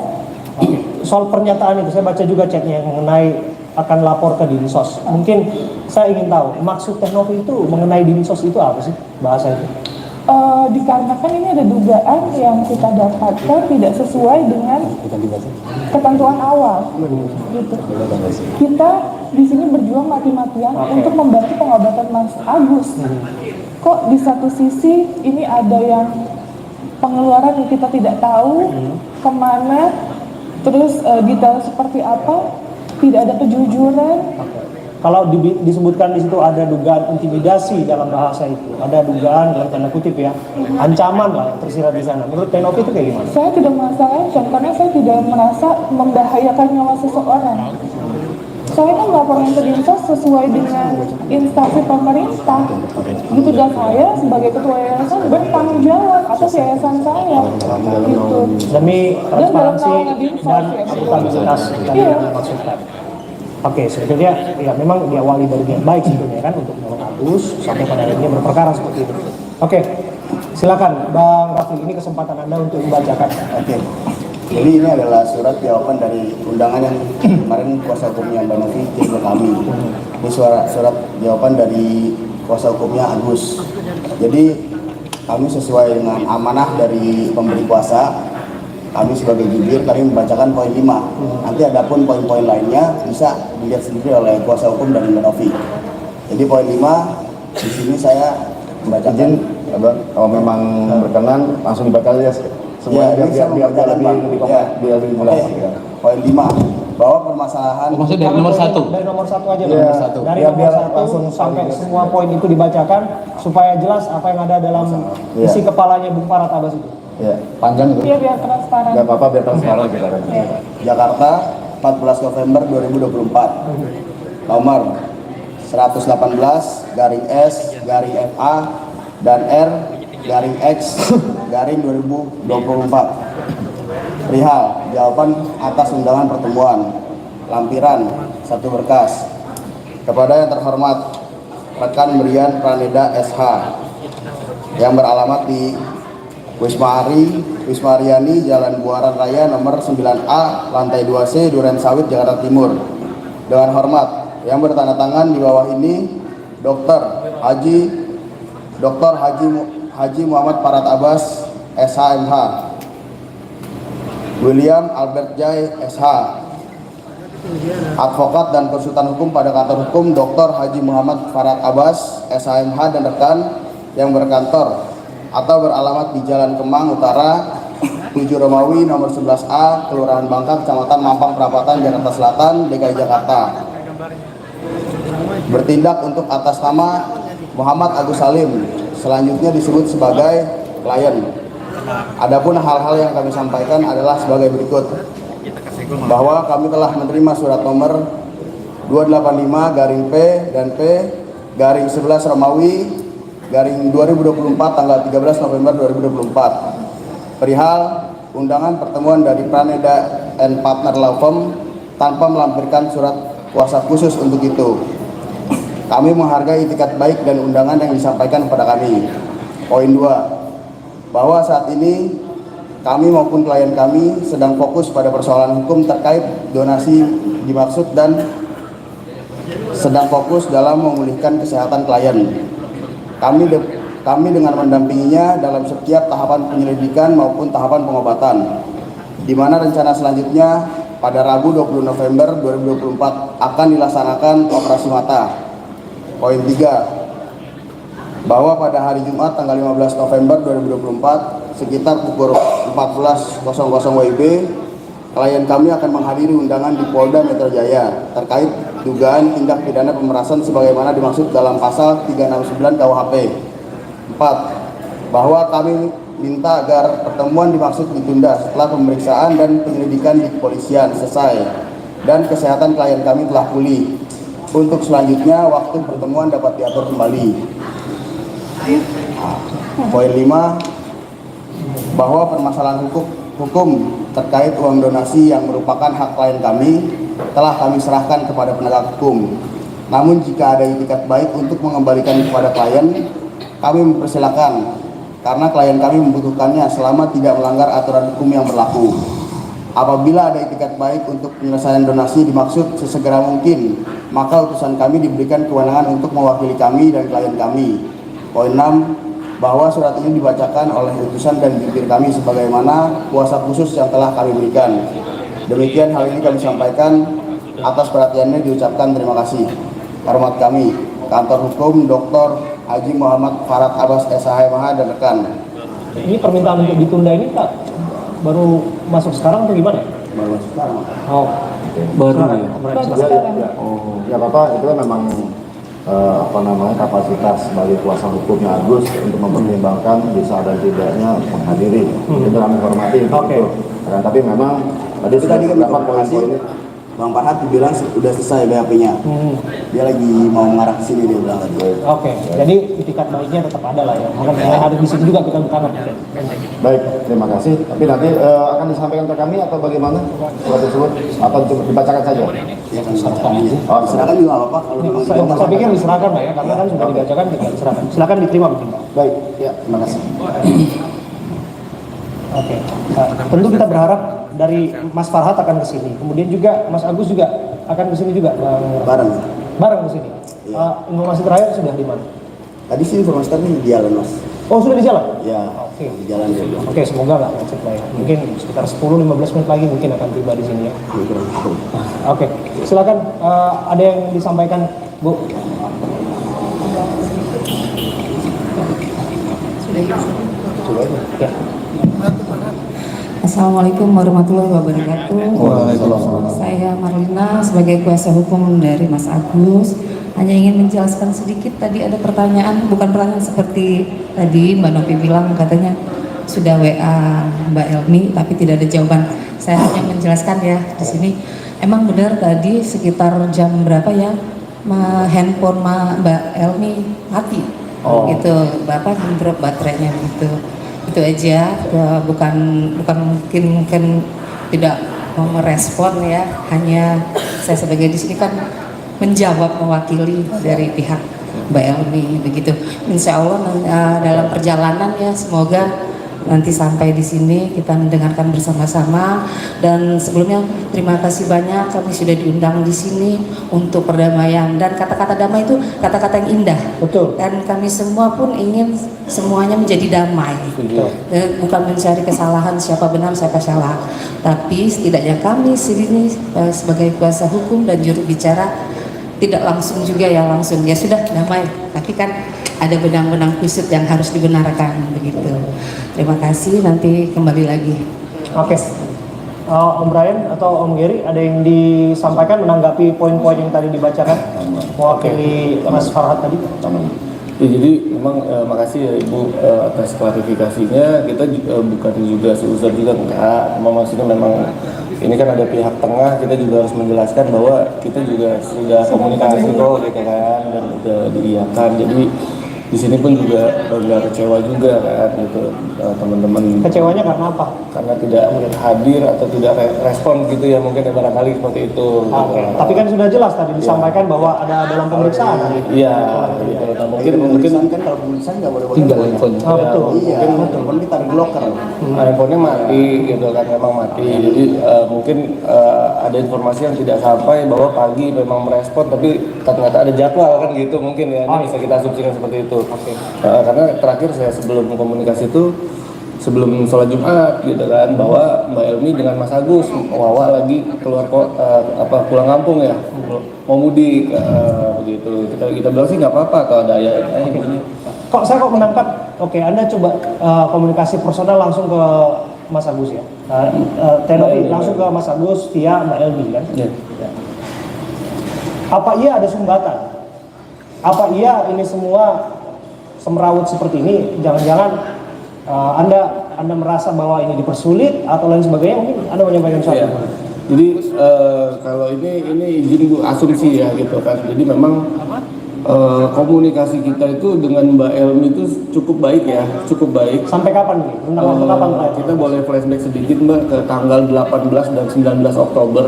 Soal pernyataan itu saya baca juga chatnya yang mengenai akan lapor ke Dinsos. Mungkin saya ingin tahu maksud Teh Novi itu mengenai Dinsos itu apa sih bahasa itu? Dikarenakan ini ada dugaan yang kita dapatkan tidak sesuai dengan ketentuan awal. Gitu. Kita di sini berjuang mati-matian untuk membantu pengobatan Mas Agus. Kok di satu sisi ini ada yang pengeluaran yang kita tidak tahu kemana Terus detail seperti apa, tidak ada kejujuran. Oke. Kalau disebutkan di situ ada dugaan intimidasi dalam bahasa itu, ada dugaan dalam tanda kutip ya, ancaman lah yang tersirat di sana. Menurut Tenopi itu kayak gimana? Saya tidak merasa ancam karena saya tidak merasa membahayakan nyawa seseorang. Saya kan laporan ke Dinsos sesuai dengan instansi pemerintah. Gitu, dan saya sebagai ketua yayasan bertanggung jawab atas yayasan saya. Gitu. Demi transparansi dan akuntabilitas tadi Iya. yang dimaksudkan. Oke, sebetulnya ya memang diawali dari niat baik sebetulnya kan untuk menolong Agus sampai pada akhirnya berperkara seperti itu. Oke, silakan Bang Raffi, ini kesempatan Anda untuk membacakan. Oke. Jadi ini adalah surat jawaban dari undangan yang kemarin kuasa hukumnya Mbak Novi kirim ke kami. Ini surat jawaban dari kuasa hukumnya Agus. Jadi kami sesuai dengan amanah dari pemberi kuasa, kami sebagai jubir kami membacakan poin 5. Nanti adapun poin-poin lainnya bisa dilihat sendiri oleh kuasa hukum dari Mbak Novi. Jadi poin 5 di sini saya membacakan. Izin, Abang, kalau memang berkenan langsung dibaca aja semua Ya, ini saya biar membacakan, Pak. Ya. lebih jelas. Oke. Poin 5 bahwa permasalahan Maksudnya dari nomor 1. Dari nomor 1 aja, Iya. Bang. Nomor satu. Dari Biar- nomor biar 1 langsung sampai sampai semua poin itu dibacakan supaya jelas apa yang ada dalam Iya. isi kepalanya Bung Farhat Abbas itu. Ya, Panjang itu. Iya, biar transparan. nggak apa-apa biar transparan kita kan. Iya. Jakarta 14 November 2024 nomor 118 garing S garing FA dan R garing X garing 2024 perihal jawaban atas undangan pertemuan lampiran 1 berkas kepada yang terhormat rekan Brian Praneda SH yang beralamat di Wisma Aryani, Jalan Buaran Raya nomor 9A, lantai 2C, Duren Sawit, Jakarta Timur. Dengan hormat, yang bertanda tangan di bawah ini, Dr. Haji Muhammad Farhat Abbas, SHMH, William Albert Jai, SH, advokat dan konsultan hukum pada kantor hukum Dr. Haji Muhammad Farhat Abbas, SHMH dan rekan yang berkantor atau beralamat di Jalan Kemang Utara 7 Romawi nomor 11A, Kelurahan Bangka, Kecamatan Mampang Perapatan, Jakarta Selatan, DKI Jakarta. Bertindak untuk atas nama Muhammad Agus Salim, selanjutnya disebut sebagai klien. Adapun hal-hal yang kami sampaikan adalah sebagai berikut. Bahwa kami telah menerima surat nomor 285 garing P dan P garing 11 Romawi garing 2024 tanggal 13 November 2024 perihal undangan pertemuan dari Praneda and Partner Law Firm tanpa melampirkan surat kuasa khusus untuk itu. Kami menghargai itikat baik dan undangan yang disampaikan kepada kami. Poin 2, bahwa saat ini kami maupun klien kami sedang fokus pada persoalan hukum terkait donasi dimaksud dan sedang fokus dalam memulihkan kesehatan klien. Kami dengan mendampinginya dalam setiap tahapan penyelidikan maupun tahapan pengobatan, di mana rencana selanjutnya pada Rabu 20 November 2024 akan dilaksanakan operasi mata. Poin 3, bahwa pada hari Jumat tanggal 15 November 2024 sekitar pukul 14.00 WIB, klien kami akan menghadiri undangan di Polda Metro Jaya terkait dugaan tindak pidana pemerasan sebagaimana dimaksud dalam pasal 369 KUHP. 4, bahwa kami minta agar pertemuan dimaksud ditunda setelah pemeriksaan dan penyelidikan di kepolisian selesai dan kesehatan klien kami telah pulih. Untuk selanjutnya waktu pertemuan dapat diatur kembali. Poin 5, bahwa permasalahan hukum terkait uang donasi yang merupakan hak klien kami telah kami serahkan kepada penegak hukum. Namun jika ada itikat baik untuk mengembalikan kepada klien, kami mempersilahkan karena klien kami membutuhkannya selama tidak melanggar aturan hukum yang berlaku. Apabila ada itikat baik untuk penyelesaian donasi dimaksud sesegera mungkin, maka utusan kami diberikan kewenangan untuk mewakili kami dan klien kami. Poin 6, bahwa surat ini dibacakan oleh utusan dan jubir kami sebagaimana kuasa khusus yang telah kami berikan. Demikian hal ini kami sampaikan, atas perhatiannya diucapkan terima kasih. Hormat kami, Kantor Hukum Dr. Haji Muhammad Farhat Abbas SHMH dan rekan. Ini permintaan untuk ditunda ini Pak baru masuk sekarang atau gimana? baru masuk sekarang. Oh, Baru silakan, ya? Om Brian, Baru silakan. sekarang. Oh. Ya Bapak, itu kan memang apa namanya kapasitas sebagai kuasa hukumnya Agus untuk mempertimbangkan bisa dan tidaknya menghadiri. Itu kami hormati. Oke. Dan tapi memang tadi Tapi sudah tadi kan dapat informasi poin-poin. Bang Farhat bilang udah selesai BAP-nya. Dia lagi mau mengarah ke sini dia bilang tadi. Oke, jadi itikat baiknya tetap ada lah ya. Maka yang ada di sini juga kita utama. Baik, terima kasih. Tapi nanti akan disampaikan ke kami atau bagaimana surat tersebut? Atau cuma dibacakan saja? Ya kan serahkan aja. Oh, Serahkan juga nggak apa-apa kalau memang Saya pikir diserahkan lah ya, karena kan sudah dibacakan kita diserahkan. Silakan diterima mungkin Pak. Baik, ya terima kasih. Oke, tentu kita berharap dari Mas Farhat akan ke sini, kemudian juga Mas Agus juga akan ke sini juga, bareng. bareng ke sini. Informasi terakhir sudah di mana? Tadi sih informasi tadi di jalan mas. Oh sudah di jalan? Ya, Oke. di jalan dia bilang. Oke, semoga nggak macet lah ya. Mungkin sekitar 10-15 menit lagi mungkin akan tiba di sini ya. Oke, silakan ada yang disampaikan Bu. Ya. Assalamualaikum warahmatullahi wabarakatuh. Saya Marlina sebagai kuasa hukum dari Mas Agus. Hanya ingin menjelaskan sedikit, tadi ada pertanyaan, bukan pertanyaan seperti tadi Mbak Novi bilang katanya sudah WA Mbak Elmi tapi tidak ada jawaban. Saya hanya menjelaskan ya di sini. Emang benar tadi sekitar jam berapa ya handphone Mbak Elmi mati. Gitu, Bapak drop baterainya gitu. Itu aja, bukan mungkin tidak mau merespon ya, hanya saya sebagai di sini kan menjawab mewakili dari pihak Mbak Elmi begitu. Insya Allah dalam perjalanan ya semoga nanti sampai di sini kita mendengarkan bersama-sama. Dan sebelumnya terima kasih banyak, kami sudah diundang di sini untuk perdamaian, dan kata-kata damai itu kata-kata yang indah. Betul. Dan kami semua pun ingin semuanya menjadi damai. Bukan mencari kesalahan siapa benar siapa salah, tapi setidaknya kami sini sebagai kuasa hukum dan juru bicara tidak langsung juga ya langsung ya sudah damai, tapi kan ada benang-benang kusut yang harus dibenarkan begitu. Terima kasih, nanti kembali lagi. Oke. Om Brian atau Om Gary ada yang disampaikan menanggapi poin-poin yang tadi dibacakan mewakili Mas Farhat tadi? Ya, jadi memang makasih ya Ibu atas klarifikasinya. Kita bukan juga seuzon juga enggak, maksudnya memang ini kan ada pihak tengah, kita juga harus menjelaskan bahwa kita juga sudah komunikasi kok gitu kan, dan udah diiyakan. Jadi di sini pun juga nggak kecewa juga kan gitu teman-teman. Kecewanya karena apa? Karena tidak hadir atau tidak respon gitu ya, mungkin ya barangkali seperti itu. Oke. Tapi kan sudah jelas tadi disampaikan bahwa ada dalam pemeriksaan. Iya, gitu. Nah, mungkin Kan kalau pemeriksaan nggak boleh tinggal handphone. Oh, betul. Iya, telepon kita di blocker. Handphonenya mati gitu kan, memang mati. Jadi mungkin ada informasi yang tidak sampai bahwa pagi memang merespon, tapi ternyata ada jadwal kan gitu mungkin ya. Ini bisa kita asumsikan seperti itu. Karena terakhir saya sebelum komunikasi itu sebelum sholat Jumat gitu kan, bahwa Mbak Elmi dengan Mas Agus Wawa lagi keluar pulang kampung ya, mau mudik begitu. Kita bilang sih nggak apa-apa kalau ada ayah begini. Kok saya menangkap? Oke, Anda coba komunikasi personal langsung ke Mas Agus ya. Tenovi langsung ke Mas Agus via Mbak Elmi kan? Ya. Apa iya ada sumbatan? Apa iya ini semua semrawut seperti ini? Jangan-jangan Anda merasa bahwa ini dipersulit atau lain sebagainya? Mungkin Anda menyampaikan sesuatu. Ya. Jadi kalau ini izin Bu asumsi ya gitu kan. Jadi memang komunikasi kita itu dengan Mbak Elmi itu cukup baik ya, cukup baik. Sampai kapan nih? Tentang waktu kapan terakhir? Kita boleh flashback sedikit Mbak ke tanggal 18 dan 19 Oktober.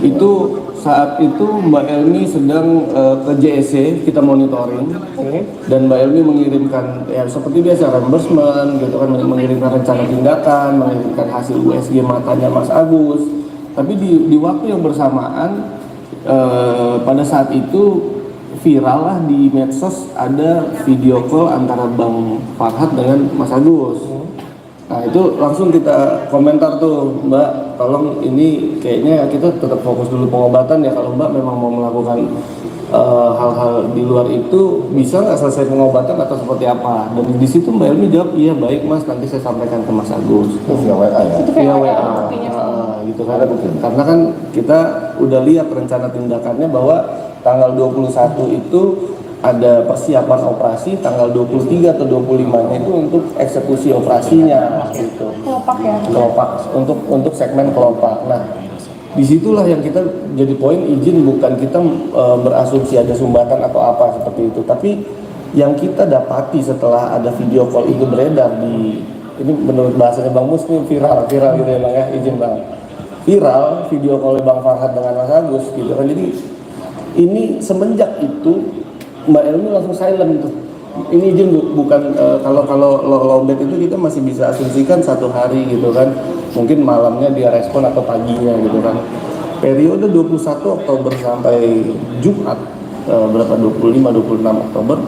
Itu saat itu Mbak Elmi sedang ke JSC, kita monitoring. Dan Mbak Elmi mengirimkan ya seperti biasa reimbursement gitu kan, mengirimkan rencana tindakan, mengirimkan hasil USG matanya Mas Agus. Tapi di waktu yang bersamaan pada saat itu viral lah di medsos ada video call antara Bang Farhat dengan Mas Agus. Nah itu langsung kita komentar tuh, Mbak tolong ini kayaknya kita tetap fokus dulu pengobatan ya, kalau Mbak memang mau melakukan hal-hal di luar itu bisa nggak selesai pengobatan atau seperti apa. Dan di situ Mbak Elmi jawab iya baik Mas, nanti saya sampaikan ke Mas Agus. Itu via WA ya? Via WA gitu kan. Karena kan kita udah lihat rencana tindakannya bahwa tanggal 21 itu ada persiapan operasi, tanggal 23 atau 25-nya itu untuk eksekusi operasinya gitu. Kelopak ya. Kelopak untuk segmen kelopak. Nah, disitulah yang kita jadi poin izin, bukan kita berasumsi ada sumbatan atau apa seperti itu, tapi yang kita dapati setelah ada video call itu beredar di, ini menurut bahasanya Bang Mus, ini viral gitu ya Bang ya, izin Bang, viral video call Bang Farhad dengan Mas Agus gitu kan. Jadi ini semenjak itu Mbak Elmi langsung silent tuh. Ini izin bukan kalau lowbat itu kita masih bisa asumsikan 1 hari gitu kan, mungkin malamnya dia respon atau paginya gitu kan. Periode 21 Oktober sampai Jumat berapa 25-26 Oktober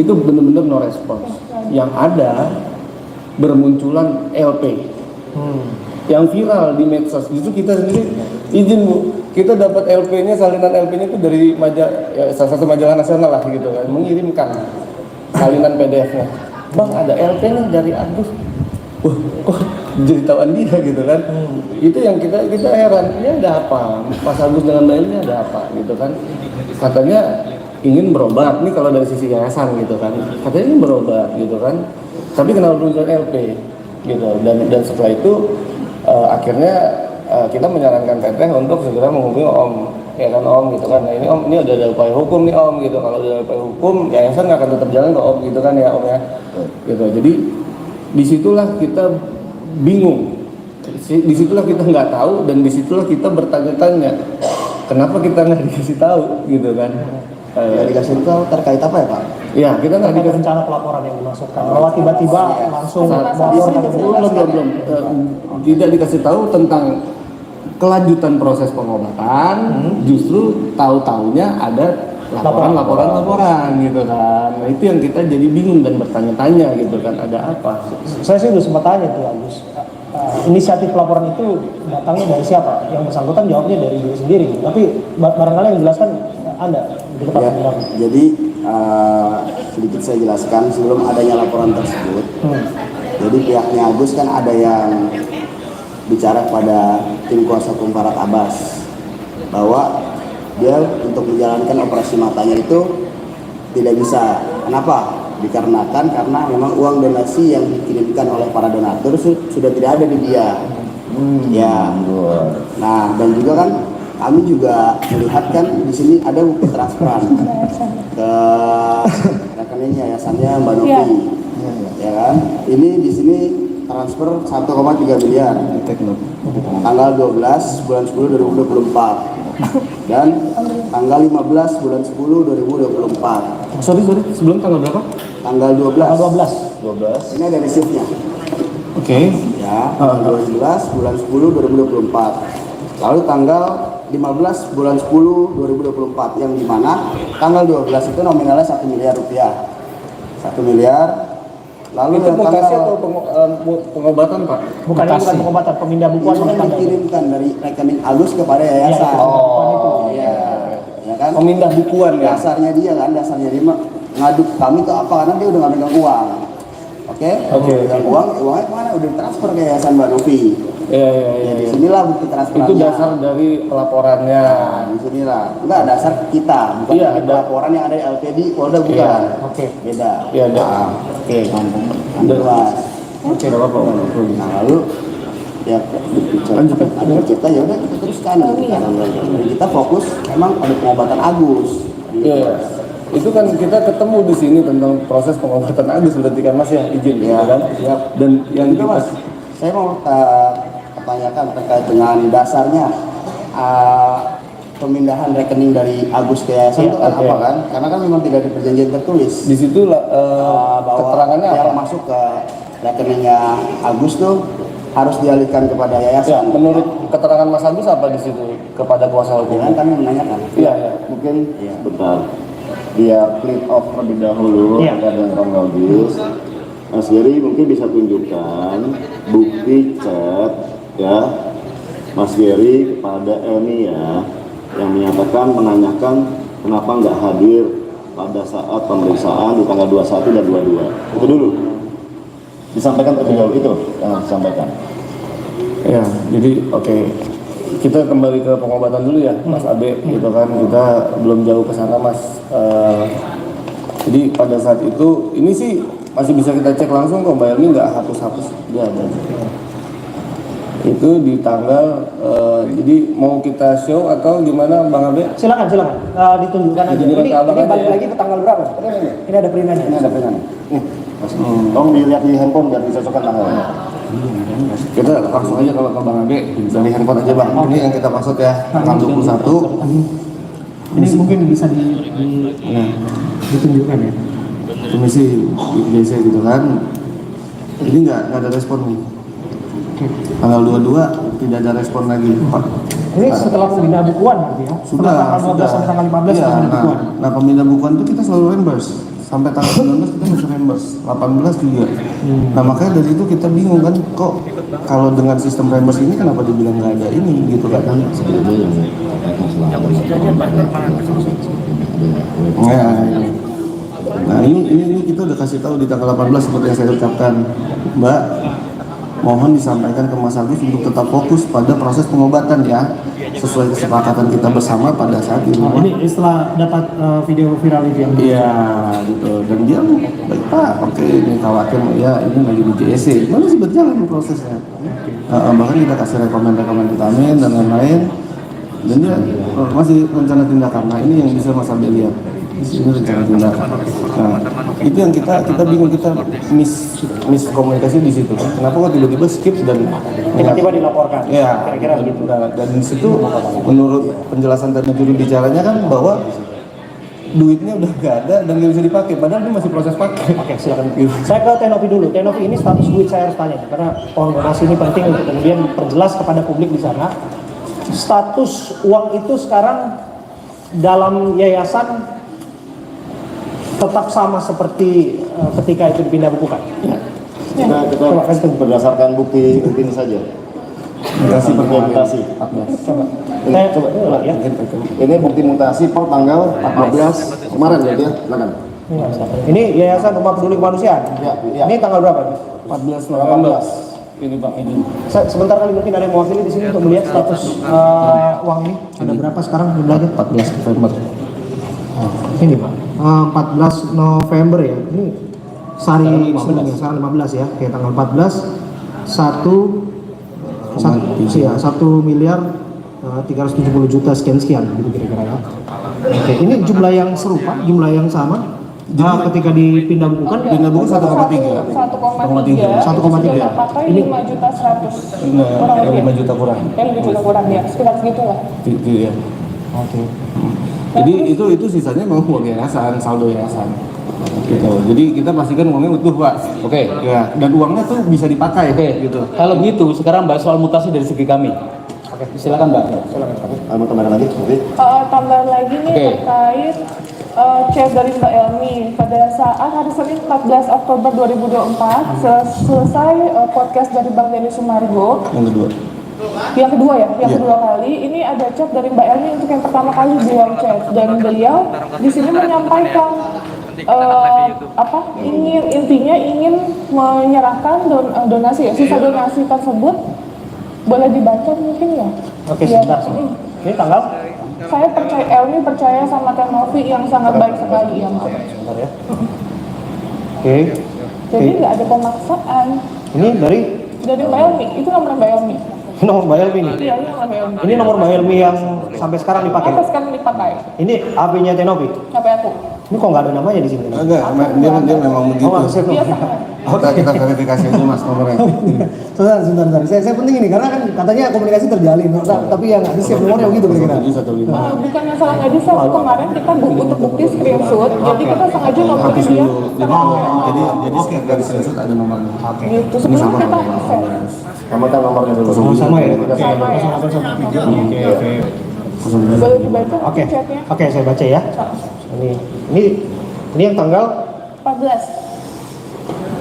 itu benar-benar no response. Yang ada bermunculan LP yang viral di medsos. Justru kita sendiri izin Bu, kita dapat LP-nya, salinan LP-nya itu dari salah satu majalah nasional lah gitu kan, mengirimkan salinan PDF-nya. Bang, ada LP nih dari Agus. Wah, kok jadi tawan dia gitu kan. Itu yang kita heran, ini ada apa? Mas Agus dengan Mbak Elmi ada apa gitu kan. Katanya ingin berobat nih kalau dari sisi yayasan gitu kan. Katanya ingin berobat gitu kan. Tapi kenapa muncul LP gitu. Dan setelah itu akhirnya kita menyarankan Teteh untuk segera menghubungi Om, ya kan Om gitu kan. Nah ini Om, ini udah ada upaya hukum nih Om gitu. Kalau udah ada upaya hukum, yayasan nggak akan tetap jalan ke Om gitu kan ya Om ya. Gitu. Jadi disitulah kita bingung, disitulah kita nggak tahu, dan disitulah kita bertanya-tanya kenapa kita nggak dikasih tahu gitu kan. Nggak dikasih tahu terkait apa ya Pak? Ya kita nggak Terkait dikasih rencana pelaporan yang dimasukkan bahwa tiba-tiba langsung melaporkan tidak dikasih tahu tentang kelanjutan proses pengobatan. Justru tahu-taunya ada laporan gitu kan. Nah itu yang kita jadi bingung dan bertanya-tanya gitu kan, ada apa. Saya sih udah sempat tanya tuh Agus, inisiatif pelaporan itu datangnya dari siapa? Yang bersangkutan jawabnya dari diri sendiri gitu. Tapi barangkali yang dijelaskan Anda di tempat Ya, jadi sedikit saya jelaskan sebelum adanya laporan tersebut. Jadi pihaknya Agus kan ada yang bicara kepada tim kuasa hukum Farhad Abbas bahwa dia untuk menjalankan operasi matanya itu tidak bisa. Kenapa? Dikarenakan karena memang uang donasi yang dikirimkan oleh para donatur sudah tidak ada di dia. Ya. Nah, dan juga kan kami juga melihat kan di sini ada bukti transferan ke rekening yayasannya Mbak Novi. Ya kan? Ini di sini transfer 1,3 miliar. Tanggal 12 bulan 10 2024. Dan tanggal 15 bulan 10 2024. Sorry, sebelum tanggal berapa? Tanggal 12. 12. Ini ada receipt-nya. Oke. Ya, tanggal 12 bulan 10 2024. Lalu tanggal 15 bulan 10 2024 yang dimana tanggal 12 itu nominalnya 1 miliar rupiah. 1 miliar. Lalu Itu yang mutasi tanggal atau pengobatan Pak? bukan pengobatan, pemindah bukuan itu kan dikirimkan dari rekening Agus kepada yayasan. Iya. Ya kan? Pemindah bukuan ya. Dasarnya dia ngadu kami tuh apa, karena dia udah nggak megang uang. Oke. Megang uangnya kemana? Udah transfer ke yayasan Mbak Novi. Iya. Di sinilah bukti transferannya. Itu dasar dari pelaporannya. Nah, di sinilah. Enggak, dasar kita, bukan Iya, dari ada. laporan yang ada di LPD Polda bukan. Iya. Oke. Beda. Iya, ada. Oke, jelas. Oke, enggak apa-apa. Nah, lalu ya Lanjut. ada kita ya udah kita teruskan gitu kan. Jadi kita fokus emang pada pengobatan Agus. Iya. Itu kan kita ketemu di sini tentang proses pengobatan Agus, berarti kan Mas ya, izin Ya, gitu kan. siap. Dan yang Juga, kita Mas, saya mau pertanyakan terkait dengan dasarnya pemindahan rekening dari Agus ke yayasan itu kan Oke. apa kan? Karena kan memang tidak ada perjanjian tertulis di situ bahwa keterangannya yang apa? masuk ke rekeningnya Agus tuh harus dialihkan kepada Ya, yayasan. menurut keterangan Mas Agus apa di situ kepada kuasa hukum? Jangan kami menanyakan. Iya. Mungkin bentar, biar click off terlebih dahulu Iya. agar dan kronologis. Mas Giri mungkin bisa tunjukkan bukti chat ya Mas Giri kepada Elmi ya, yang menyatakan menanyakan kenapa nggak hadir pada saat pemeriksaan di tanggal 21 dan 22. Itu dulu disampaikan terlebih dahulu, itu yang harus disampaikan. Ya, jadi oke. kita kembali ke pengobatan dulu ya, Mas Abe, gitu kan. Kita belum jauh ke sana, Mas. Jadi pada saat itu, ini sih masih bisa kita cek langsung kok, Mbak Elmi nggak hapus-hapus, dia ada. Itu di tanggal, jadi mau kita show atau gimana, Bang Abe? Silakan, ditunjukkan aja. Ini balik lagi ke tanggal berapa? Ini ada perintannya. Ini ada peringan. Nih, tolong dilihat di handphone biar disocokkan tanggalnya. Kita langsung aja kalau ke Bang Abe, Dari handphone aja bang. Ini yang kita maksud ya, tanggal 21. Ini mungkin bisa ditunjukkan ya. Komisi biasa gitu kan. Ini nggak ada respon nih. Tanggal 22 tidak ada respon lagi, Pak. Ini setelah pembinaan bukuan berarti ya? Sudah. Tanggal 12 sampai tanggal 15 Iya, pembinaan bukuan. nah pembinaan bukuan itu kita selalu reimburse. Sampai tanggal 19 kita masih reimburse, 18 juga. Nah makanya dari itu kita bingung kan, kok kalau dengan sistem reimburse ini kenapa dibilang nggak ada ini gitu kan? Nah ini kita udah kasih tahu di tanggal 18 seperti yang saya ucapkan, Mbak. Mohon disampaikan ke Mas Agus untuk tetap fokus pada proses pengobatan ya, sesuai kesepakatan kita bersama pada saat di rumah. Ini setelah dapat video viral itu yang Iya gitu, dan dia baik Pak, oke ini khawatir ya ini lagi di JSC, masih berjalan prosesnya. Bahkan kita kasih rekomend vitamin dan lain-lain, dan dia masih rencana tindakan. Nah ini yang bisa Mas Abel lihat. Ini rencana tindakan. Nah itu yang kita bingung, kita miskomunikasi di situ. Kenapa kok tiba-tiba skip dan tiba-tiba dilaporkan? Ya, kira-kira begitu. Dan di situ menurut penjelasan dari juru bicaranya kan bahwa duitnya udah nggak ada dan nggak bisa dipakai, padahal ini masih proses pakai. Oke, silakan. Saya ke Tenopi dulu. Tenopi, ini status duit saya harus tanya karena pohon donasi ini penting untuk kemudian perjelas kepada publik di sana. Status uang itu sekarang dalam yayasan tetap sama seperti ketika itu dipindah bukukan. Kita berdasarkan bukti ini saja. Mutasi dokumentasi. Coba ya. Ini bukti mutasi per tanggal 14 kemarin berarti ya. Silakan. Ini Yayasan Rumah Peduli Kemanusiaan. Ya. Ini tanggal berapa? 18. Ini Pak ini. Sebentar kali mungkin ada yang mewakili di sini untuk melihat status uang ini. Ada berapa sekarang jumlahnya? 14 November. Ini Pak. 14 November ya. Ini sehari sebelumnya, sekarang 15 ya. Oke, tanggal 14 1 miliar 370 juta sekian gitu kira-kira ya. Oke, ini jumlah yang serupa, jumlah yang sama. Ketika dipindah bukukan, Pindah buku 1,3. 1,3. 1,3. Pakai 5,100.000. Nah, 5 juta kurang. 5 juta kurang ya, sekitar segitu lah. Gitu ya. Oke. Jadi itu sisanya mau uang yayasan, saldo yayasan. Gitu. Jadi kita pastikan uangnya utuh, Pak. Oke. Ya, dan uangnya tuh bisa dipakai gitu. Kalau begitu sekarang bahas soal mutasi dari segi kami. Oke, silakan Mbak. Mau tambahan lagi? Oke. Tambahan lagi nih Oke. terkait chat dari Mbak Elmi pada saat hari Senin 14 Oktober 2024 selesai podcast dari Bang Denny Sumargo. Yang kedua. Yang kedua kali ini ada chat dari Mbak Elmi untuk yang pertama kali beliau chat, dan beliau di sini menyampaikan intinya ingin menyerahkan donasi ya, sisa donasi tersebut boleh dibaca mungkin ya. Oke, sebentar. Ini tanggal? Saya percaya, Elmi percaya sama Tenovi yang sangat baik sekali ya Mas. Sebentar ya. Oke. Jadi nggak ada pemaksaan. Ini dari Mbak Elmi, itu nomor Mbak Elmi. nomor Mbak Elmi nih. Iya, ini nomor Mbak Elmi. Ini nomor Mbak Elmi yang sampai sekarang dipakai. Apa sekarang dipakai? Ini HP-nya Tenovi. HP aku. Ini kok nggak ada namanya di sini? Enggak, dia memang begitu. Oh, maksudnya Iya sama. Kita verifikasi aja Mas nomornya. sebentar. Saya penting ini karena kan katanya komunikasi terjalin, tapi yang nggak di-save nomornya begitu kira-kira. 715. Bukan masalah nggak bisa, kemarin kita untuk bukti screenshot, jadi kita sengaja nomornya dia. Jadi setiap dari screenshot ada nomornya. Gitu, sebelum kita save. Samakan nomornya dulu. Sama ya. Sama ya. Oke. Boleh dibaca Oke. chatnya? Oke, saya baca ya. Ini yang tanggal 14.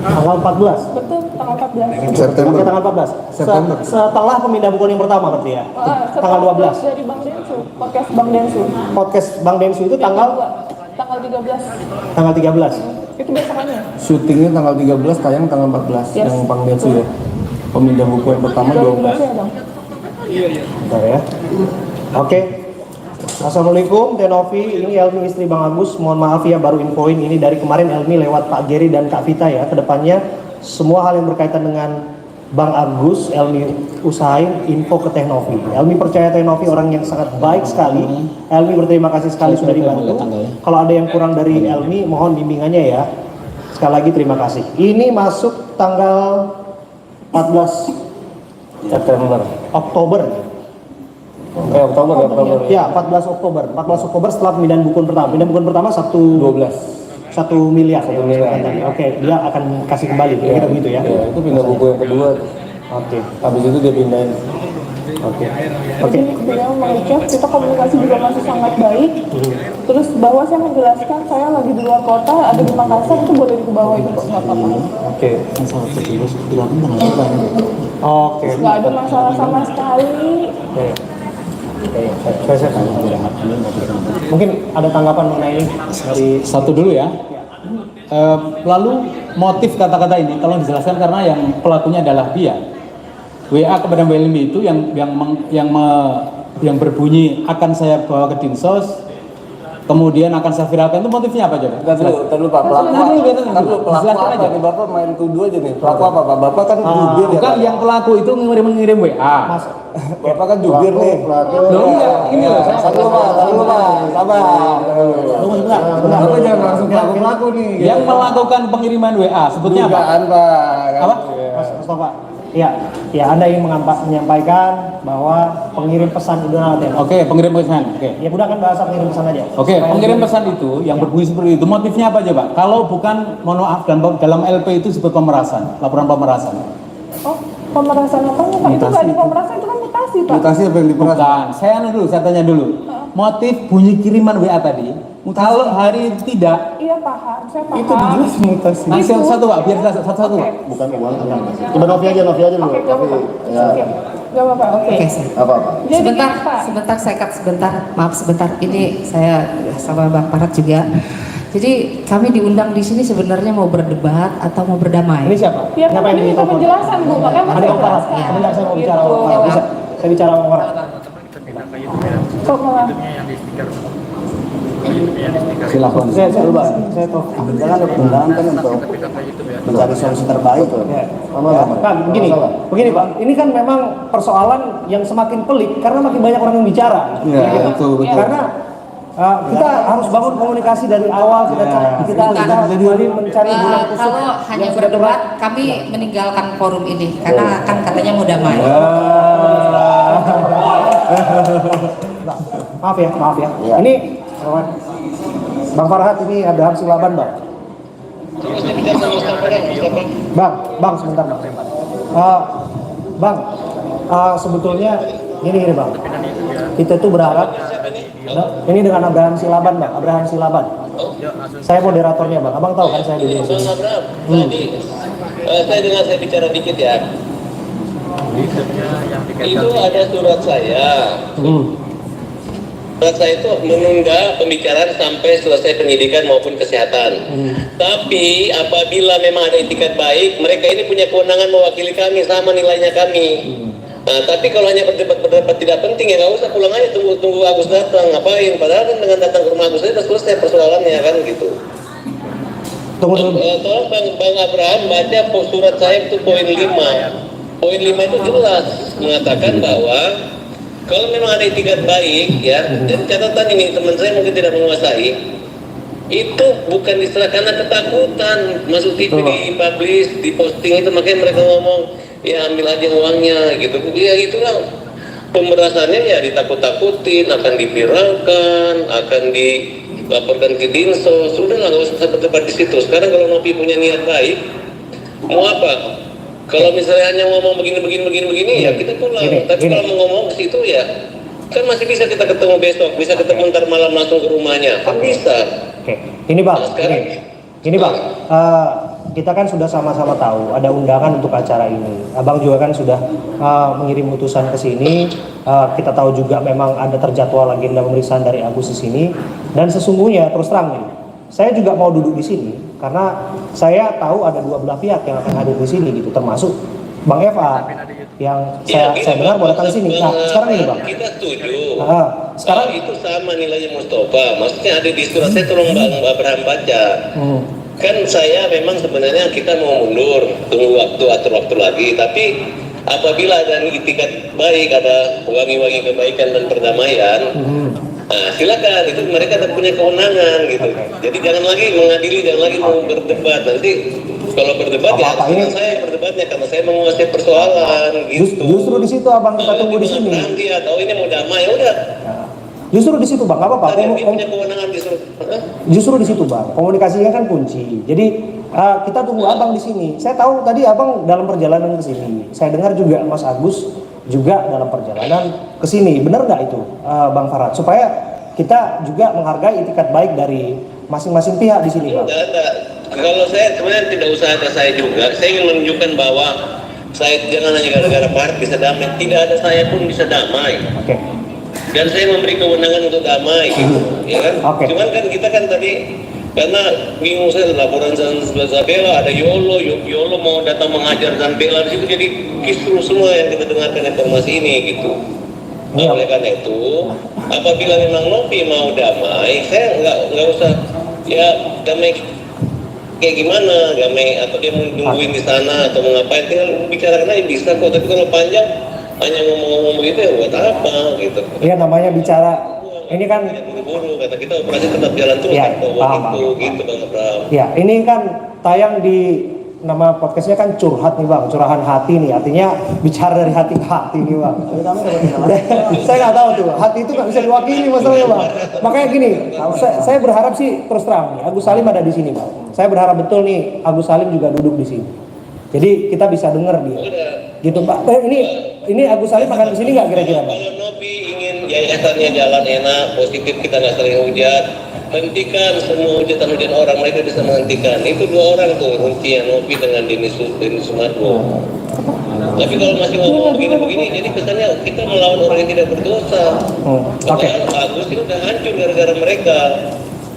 Tanggal 14. Betul, tanggal 14. September. Oke, tanggal 14. September. Setelah pemindah bukuan yang pertama berarti ya. Tanggal 12. Dari Bang Densu, podcast Bang Densu. Podcast Bang Densu itu tanggal 13. tanggal 13. Itu biasanya. Syutingnya tanggal 13, tayang tanggal 14 Yes. yang Bang Densu ya. Pemindah buku yang pertama Dari 12. Indonesia dong. Bentar ya. Oke. Assalamualaikum, Tenovi. Ini Elmi istri Bang Agus. Mohon maaf ya baru infoin ini dari kemarin Elmi lewat Pak Geri dan Kak Vita ya. Kedepannya semua hal yang berkaitan dengan Bang Agus, Elmi usahain info ke Tenovi. Elmi percaya Tenovi orang yang sangat baik sekali. Elmi berterima kasih sekali sudah dibantu. Kalau ada yang kurang dari Elmi, mohon bimbingannya ya. Sekali lagi terima kasih. Ini masuk tanggal 14 September. Oktober. Oktober. Ya, 14 Oktober. 14 Oktober setelah pemindahan buku pertama. Pemindahan buku pertama 1 miliar. 1 miliar. Oke, dia akan kasih kembali. Kira-kira begitu ya. Ya, itu pindah buku yang kedua. Oke. Habis itu dia pindahin. Oke. Jadi beliau mengecek, kita komunikasi juga masih sangat baik. Terus bahwa saya menjelaskan saya lagi di luar kota, ada di Makassar, itu boleh dibawa itu kok, nggak apa-apa. Oke. Oke. Nggak ada masalah sama sekali. Oke. Saya tanya. Mungkin ada tanggapan mengenai ini dari Satu dulu ya. Lalu motif kata-kata ini tolong dijelaskan karena yang pelakunya adalah dia. WA kepada Mbak Elmi itu yang berbunyi akan saya bawa ke Dinsos, kemudian akan saya viralkan, itu motifnya apa coba? Tadi dulu Pak, pelaku apa nih? Bapak main tuduh aja nih. Pelaku apa Pak? Bapak kan jubir ya. Bukan, yang pelaku itu mengirim WA. Bapak kan jubir nih. Loh enggak, ini loh saya. Satu Pak, sabar. Tunggu sebentar. Bapak jangan langsung pelaku nih. Yang melakukan pengiriman WA sebutnya apa? Dugaan Pak. Apa? Mas Mustafa. Ya, Anda ingin menyampaikan bahwa pengirim pesan itu adalah Tenovi. Oke, pengirim pesan. Oke. Ya gunakan bahasa pengirim pesan aja. Oke, pengirim pesan itu yang berbunyi seperti itu, motifnya apa aja Pak? Kalau bukan, mohon maaf, dalam LP itu disebut pemerasan, laporan pemerasan. Oh, pemerasan apa Pak? Itu nggak di pemerasan, itu kan mutasi Pak. Mutasi apa yang diperas? Bukan, saya tanya dulu. Motif bunyi kiriman WA tadi, kalau hari itu tidak, Iya paham, saya paham. Itu jelas mutasi. nanti satu Pak, biar satu-satu Pak. Bukan uang. Coba Novi aja dulu. Oke, gak apa-apa. Ya. Oke. Gak apa-apa, oke. Oke, saya. Apa-apa. Jadi Sebentar, gini, Pak. saya cut sebentar. Maaf sebentar. Ini saya sama Bang Parat juga. Jadi kami diundang di sini sebenarnya mau berdebat atau mau berdamai. Ini siapa? Ya, Siapa kan yang ini minta ditelepon? penjelasan Bu, makanya mau Ada saya Om Farad. jelaskan. Sebentar saya mau bicara Gitu. Om Farad. Bisa? Saya bicara Om Farad. Kok malah Silakan. Saya lupa. Saya tahu. Jangan ada undangan kan untuk mencari solusi terbaik. Ya. Nah, begini Pak, ini kan memang persoalan yang semakin pelik karena makin banyak orang yang bicara. Iya, betul. Karena kita harus bangun komunikasi dari awal, kita kembali mencari bulan kusuk Kalau hanya yang sudah berdebat, kami meninggalkan forum ini karena kan katanya mau damai. Maaf ya. Iya. Ini Bang Farhat, ini ada Silaban Bang. Bang sebentar Bang. Bang, sebetulnya gini Bang. Kita tuh berharap ini dengan Abraham Silaban Bang, Abraham Silaban. Saya moderatornya Bang. Abang tahu kan saya di sini. Saya bicara dikit ya. Itu ada surat saya. Surat saya itu menunda pembicaraan sampai selesai penyidikan maupun kesehatan. Tapi apabila memang ada itikat baik, mereka ini punya kewenangan mewakili kami, sama nilainya kami. Nah, tapi kalau hanya berdebat tidak penting ya nggak usah, pulang aja, tunggu Agus datang, ngapain? Padahal kan dengan datang ke rumah Agus itu selesai persoalannya kan gitu. Tunggu dulu. Tolong Bang Abraham baca surat saya itu poin 5. Poin 5 itu jelas mengatakan bahwa kalau memang ada itikat baik ya, dan catatan ini teman saya mungkin tidak menguasai, itu bukan istilah karena ketakutan masuk TV dipublish, diposting itu, makanya mereka ngomong ya ambil aja uangnya gitu. Ya itulah pemerasannya, ya ditakut-takutin, akan diviralkan, akan dilaporkan ke Dinsos. Sudahlah, nggak usah berdebat di situ. Sekarang kalau Novi punya niat baik, mau apa? Kalau misalnya hanya ngomong begini ya kita pulang. Tapi kalau mau ngomong ke situ ya kan masih bisa kita ketemu besok, bisa ketemu ntar malam langsung ke rumahnya, kan bisa. Oke, ini Bang. Nah, sekarang Ini Bang, kita kan sudah sama-sama tahu ada undangan untuk acara ini. Abang juga kan sudah mengirim utusan ke sini. Kita tahu juga memang ada terjadwal agenda pemeriksaan dari Agus di sini. Dan sesungguhnya terus terang nih, saya juga mau duduk di sini karena saya tahu ada dua belah pihak yang akan hadir di sini gitu, termasuk Bang Eva yang saya dengar mau datang ke sini. Nah, sekarang ini Bang. Kita setuju. Sekarang itu sama nilainya Mustafa. Maksudnya ada di surat saya, tolong Bang Abraham baca. Kan saya memang sebenarnya kita mau mundur, tunggu waktu, atur waktu lagi. Tapi apabila ada itikat baik, ada wangi-wangi kebaikan dan perdamaian, nah silakan, itu mereka punya kewenangan gitu. Jadi jangan lagi mengadili, jangan lagi mau berdebat. Nanti kalau berdebat ya harus saya berdebatnya karena saya menguasai persoalan gitu. Justru di situ Abang kita tunggu di sini. Dia tahu ini mau damai, ya udah. Justru di situ Bang, apa Pak? Punya kewenangan Justru di situ Bang, komunikasinya kan kunci. Jadi kita tunggu Abang di sini. Saya tahu tadi Abang dalam perjalanan ke sini. Saya dengar juga Mas Agus juga dalam perjalanan ke sini. Benar nggak itu, Bang Farad? Supaya kita juga menghargai itikat baik dari masing-masing pihak di sini, Bang. Kalau saya sebenarnya tidak usah ada saya juga. Saya ingin menunjukkan bahwa saya jangan hanya gara-gara Farad bisa damai. Tidak ada saya pun bisa damai. Oke. Dan saya memberi kewenangan untuk damai, gitu, ya kan? Cuman kan kita kan tadi karena bingung saya laporan Zambela, ada Yolo mau datang mengajar Zambela di situ, jadi kisru semua yang kita dengarkan informasi ini gitu. Nah, oleh karena itu, apabila memang Novi mau damai, saya nggak usah ya damai kayak gimana, damai atau dia mau nungguin di sana atau mau ngapain, tinggal bicarakan aja bisa kok. Tapi kalau panjang hanya ngomong-ngomong gitu ya buat apa gitu. Iya, namanya bicara ini kan buru-buru, kata kita operasi tetap jalan terus ya, paham, gitu Bang Abraham. Ya, ini kan tayang di nama podcastnya kan curhat nih Bang, curahan hati nih, artinya bicara dari hati ke hati nih Bang. Saya nggak tahu tuh, hati itu nggak bisa diwakili masalahnya Bang. Makanya gini, saya berharap sih terus terang nih, Agus Salim ada di sini Bang. Saya berharap betul nih Agus Salim juga duduk di sini. Jadi kita bisa dengar dia. Gitu Pak. Ini Agus Salim akan kesini nggak kira-kira Pak? Kalau Novi ingin yayasannya jalan enak, positif, kita nggak sering hujat, hentikan semua hujatan orang, mereka bisa menghentikan. Itu dua orang tuh kuncinya, Novi dengan Denny Sumargo. Tapi kalau masih ngomong begini-begini, jadi kesannya kita melawan orang yang tidak berdosa. Oke. Agus itu udah hancur gara-gara mereka.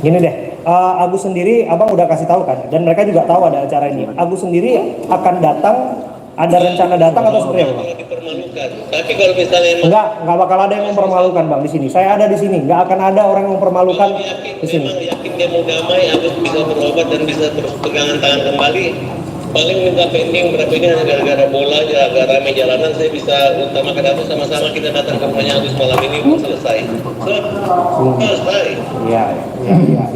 Gini deh, Agus sendiri abang udah kasih tahu kan, dan mereka juga tahu ada acara ini. Agus sendiri akan datang. Ada rencana datang atau seperti apa? Dipermalukan. Tapi kalau misalnya enggak bakal ada yang mempermalukan Bang di sini. Saya ada di sini, nggak akan ada orang yang mempermalukan di sini. Memang yakin dia mau damai, Agus bisa berobat dan bisa berpegangan tangan kembali. Paling minta pending berapa ini hanya gara-gara bola aja, agak ramai jalanan, saya bisa utamakan itu sama-sama kita datang ke rumahnya Agus malam ini selesai. Selesai. Iya.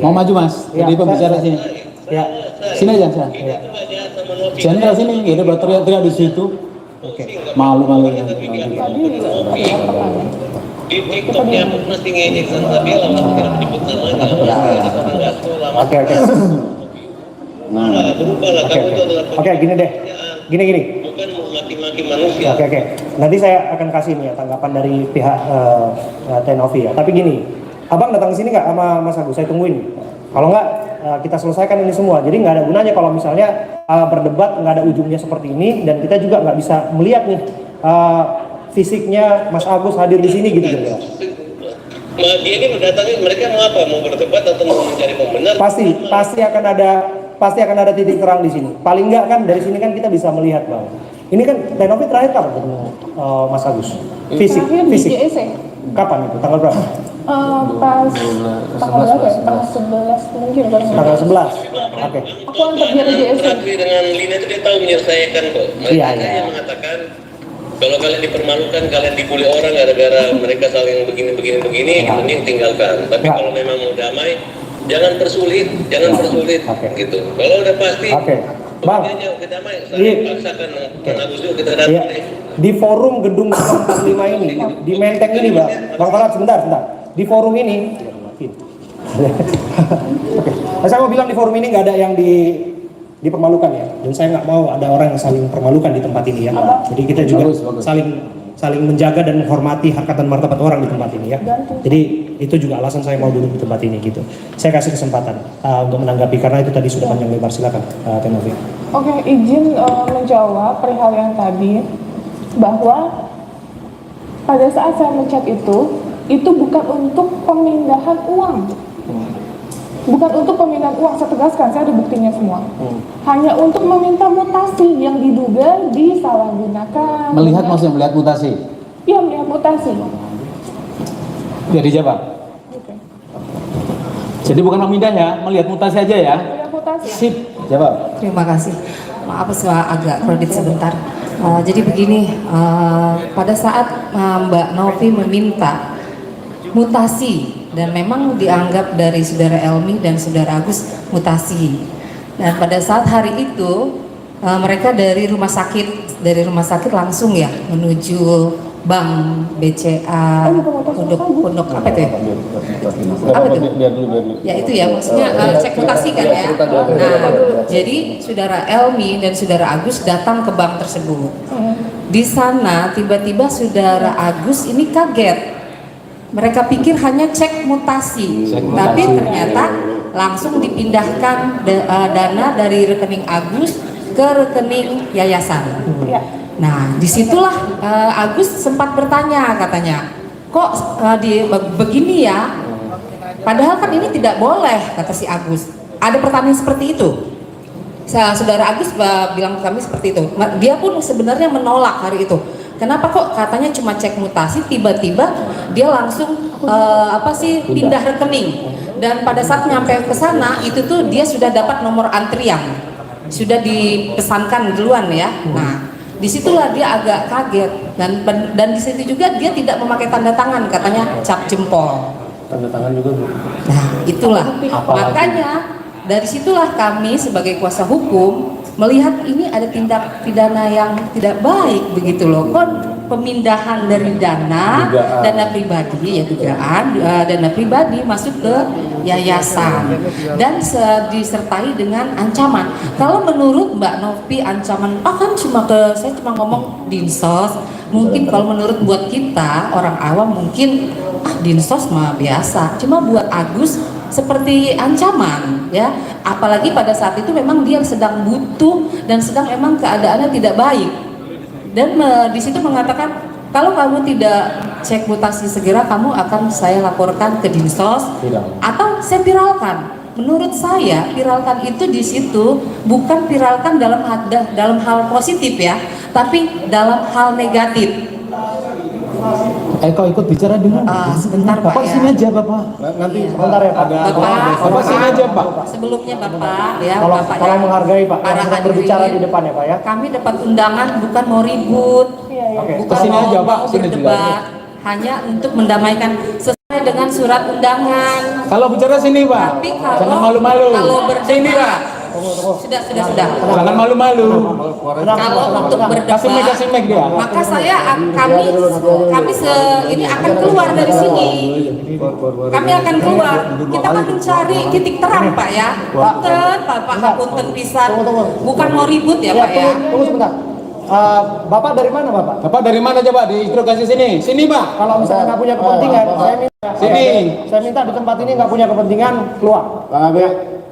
Mau maju Mas? Jadi pembicara sini. Ya. Sini aja, saya. Jenderal sini, gitu buat teriak-teriak di situ. Malu-malu. Di TikToknya pun masih ngejek Zambela, masih tidak menyebut namanya. Oke. Berubah lah, kamu itu adalah Oke, gini deh. Gini. Bukan maki-maki manusia. Oke. Nanti saya akan kasih nih ya tanggapan dari pihak Tenovi ya. Tapi gini, Abang datang ke sini nggak sama Mas Agus? Saya tungguin. Kalau nggak, kita selesaikan ini semua. Jadi nggak ada gunanya kalau misalnya berdebat nggak ada ujungnya seperti ini, dan kita juga nggak bisa melihat nih fisiknya Mas Agus hadir di sini gitu ya. Dia ini mendatangi mereka mau apa? Mau berdebat atau mau mencari pembenar? Pasti akan ada titik terang di sini. Paling nggak kan dari sini kan kita bisa melihat Bang. Ini kan Tenovi terakhir kapan ketemu Mas Agus? Fisik. Kapan itu? Tanggal berapa? Pas tanggal berapa ya? Tanggal 11 mungkin. Tanggal 11. Oke. Aku antar dia di JSC. Dengan Lina itu dia tahu menyelesaikan kok. Mereka hanya mengatakan kalau kalian dipermalukan, kalian dibully orang gara-gara mereka saling begini, mending tinggalkan. Tapi kalau memang mau damai, jangan persulit. Gitu. Kalau udah pasti, Bang, saya paksakan Agus dulu kita datang. Di forum gedung 45 ini, di Menteng ini Bang Farad, sebentar. Di forum ini, saya mau bilang di forum ini nggak ada yang dipermalukan ya, dan saya nggak mau ada orang yang saling permalukan di tempat ini ya. Jadi kita juga saling menjaga dan menghormati harkat dan martabat orang di tempat ini ya. Jadi itu juga alasan saya mau duduk di tempat ini gitu. Saya kasih kesempatan untuk menanggapi karena itu tadi sudah panjang lebar. Silakan Tenovi. Oke, izin menjawab perihal yang tadi, bahwa pada saat saya menchat itu bukan untuk pemindahan uang. Bukan untuk pemindahan uang, saya tegaskan, saya ada buktinya semua. Hanya untuk meminta mutasi yang diduga disalahgunakan. Melihat maksudnya melihat mutasi. Iya, melihat mutasi. Jadi siapa? Oke. Jadi bukan memindah ya, melihat mutasi aja ya. Melihat mutasi. Sip. Siapa? Terima kasih. Maaf saya agak kredit sebentar. Jadi begini, pada saat Mbak Novi meminta mutasi dan memang dianggap dari saudara Elmi dan saudara Agus mutasi. Dan pada saat hari itu mereka dari rumah sakit langsung ya menuju bank BCA pondok apa itu ya? Apa itu? Biar dulu. Ya itu ya maksudnya cek mutasi kan ya. Nah, jadi saudara Elmi dan saudara Agus datang ke bank tersebut. Di sana tiba-tiba saudara Agus ini kaget. Mereka pikir hanya cek mutasi, tapi ternyata langsung dipindahkan dana dari rekening Agus ke rekening yayasan. Nah, disitulah Agus sempat bertanya katanya, kok begini ya? Padahal kan ini tidak boleh, kata si Agus. Ada pertanyaan seperti itu. Saudara Agus bilang ke kami seperti itu. Dia pun sebenarnya menolak hari itu. Kenapa kok katanya cuma cek mutasi, tiba-tiba dia langsung pindah rekening. Dan pada saat nyampe ke sana itu tuh dia sudah dapat nomor antrian, sudah dipesankan duluan ya. Nah, disitulah dia agak kaget dan di situ juga dia tidak memakai tanda tangan, katanya cap jempol. Tanda tangan juga Bu. Nah, itulah makanya dari situlah kami sebagai kuasa hukum melihat ini ada tindak pidana yang tidak baik begitu loh. Pemindahan dari dana pribadi ya dugaan dana pribadi masuk ke yayasan dan disertai dengan ancaman. Kalau menurut Mbak Novi ancaman kan saya cuma ngomong dinsos. Mungkin kalau menurut buat kita orang awam mungkin dinsos mah biasa. Cuma buat Agus seperti ancaman ya, apalagi pada saat itu memang dia sedang butuh dan sedang emang keadaannya tidak baik dan di situ mengatakan kalau kamu tidak cek mutasi segera kamu akan saya laporkan ke dinsos atau saya viralkan. Menurut saya viralkan itu di situ bukan viralkan dalam hal positif ya, tapi dalam hal negatif. Kok ikut bicara dulu? Sebentar Pak Bapak ya. sini aja Bapak. Nanti Sebentar ya Pak. Bapak sini aja Pak. Sebelumnya Bapak ya, Bapak Tolong menghargai Pak yang para sedang berbicara di depan ya Pak ya. Kami dapat undangan bukan mau ribut, bukan Kesini mau aja, Pak. Sini berdebat, hanya untuk mendamaikan sesuai dengan surat undangan. Kalau bicara sini Pak. Tapi kalau Jangan malu-malu. Kalau Sini Pak. sudah. Jangan malu-malu. Kalau untuk berdebat, Kasih mic dia. maka kami ini akan keluar dari sini. Kami akan keluar. Kita akan mencari titik terang Pak ya. Punten pisan. Bukan mau ribut ya Pak ya. Tunggu sebentar. Bapak dari mana Bapak? Bapak dari mana coba diinterogasi sini? Sini Pak. Kalau misalnya nggak punya kepentingan, saya minta di tempat ini nggak punya kepentingan keluar. Bang Abe,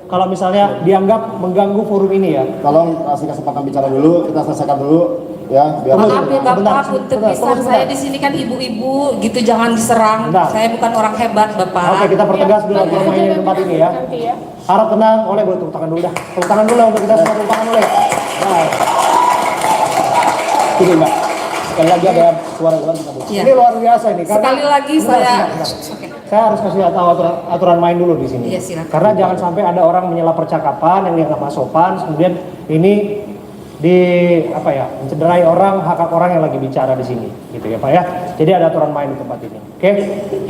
Kalau misalnya dianggap mengganggu forum ini ya. tolong kasih kesempatan bicara dulu, kita selesaikan dulu ya. Biar Maaf ya Sebentar, Bapak, punten sebentar, pisan. sebentar. Saya di sini kan ibu-ibu, gitu jangan diserang. Sebentar. Saya bukan orang hebat Bapak. Oke, kita pertegas dulu aturan mainnya di tempat ini ya. Harap tenang, boleh tepuk tangan dulu dah. Tepuk tangan dulu untuk kita semua, tepuk tangan boleh. Nah, Sini Mbak. Sekali lagi ada suara-suara kita Bu. Iya. ini luar biasa ini. Sekali lagi saya. Saya harus kasih tahu aturan main dulu di sini. Iya, silakan. Karena jangan sampai ada orang menyela percakapan yang dianggap nggak sopan, kemudian ini mencederai hak orang yang lagi bicara di sini, gitu ya Pak ya. Jadi ada aturan main di tempat ini. Oke.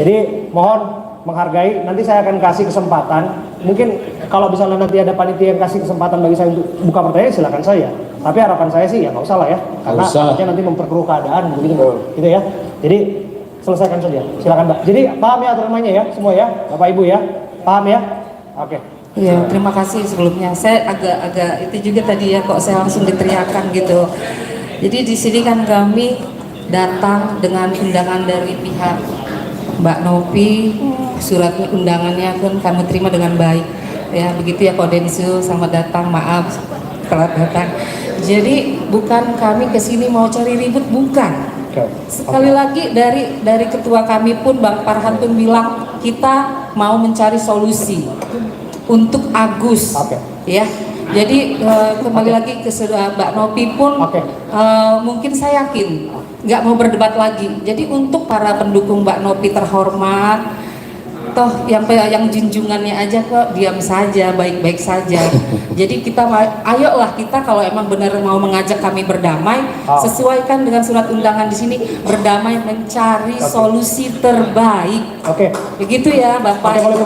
Jadi mohon menghargai. Nanti saya akan kasih kesempatan. Mungkin kalau misalnya nanti ada panitia yang kasih kesempatan bagi saya untuk buka pertanyaan, silakan saya. Tapi harapan saya sih ya nggak usah lah ya, karena takutnya nanti memperkeruh keadaan gitu ya. Jadi selesaikan saja, silakan Mbak. Jadi paham ya aturan mainnya ya, semua ya, Bapak Ibu ya, paham ya? Oke. Iya, terima kasih sebelumnya. Saya agak itu juga tadi ya, kok saya langsung diteriakan gitu. Jadi di sini kan kami datang dengan undangan dari pihak Mbak Novi, surat undangannya pun kami terima dengan baik. Ya, begitu ya Kodensu, selamat datang, maaf telat datang. Jadi bukan kami kesini mau cari ribut, bukan. Sekali lagi dari ketua kami pun Bang Farhan pun bilang kita mau mencari solusi. untuk Agus. Oke. Ya. Jadi kembali lagi ke Mbak Novi pun mungkin saya yakin nggak mau berdebat lagi. Jadi untuk para pendukung Mbak Novi terhormat, toh yang junjungannya aja kok diam saja, baik-baik saja. Jadi kita ayolah kita kalau emang benar mau mengajak kami berdamai, sesuaikan dengan surat undangan di sini, berdamai mencari solusi terbaik. Oke. Begitu ya Bapak. Boleh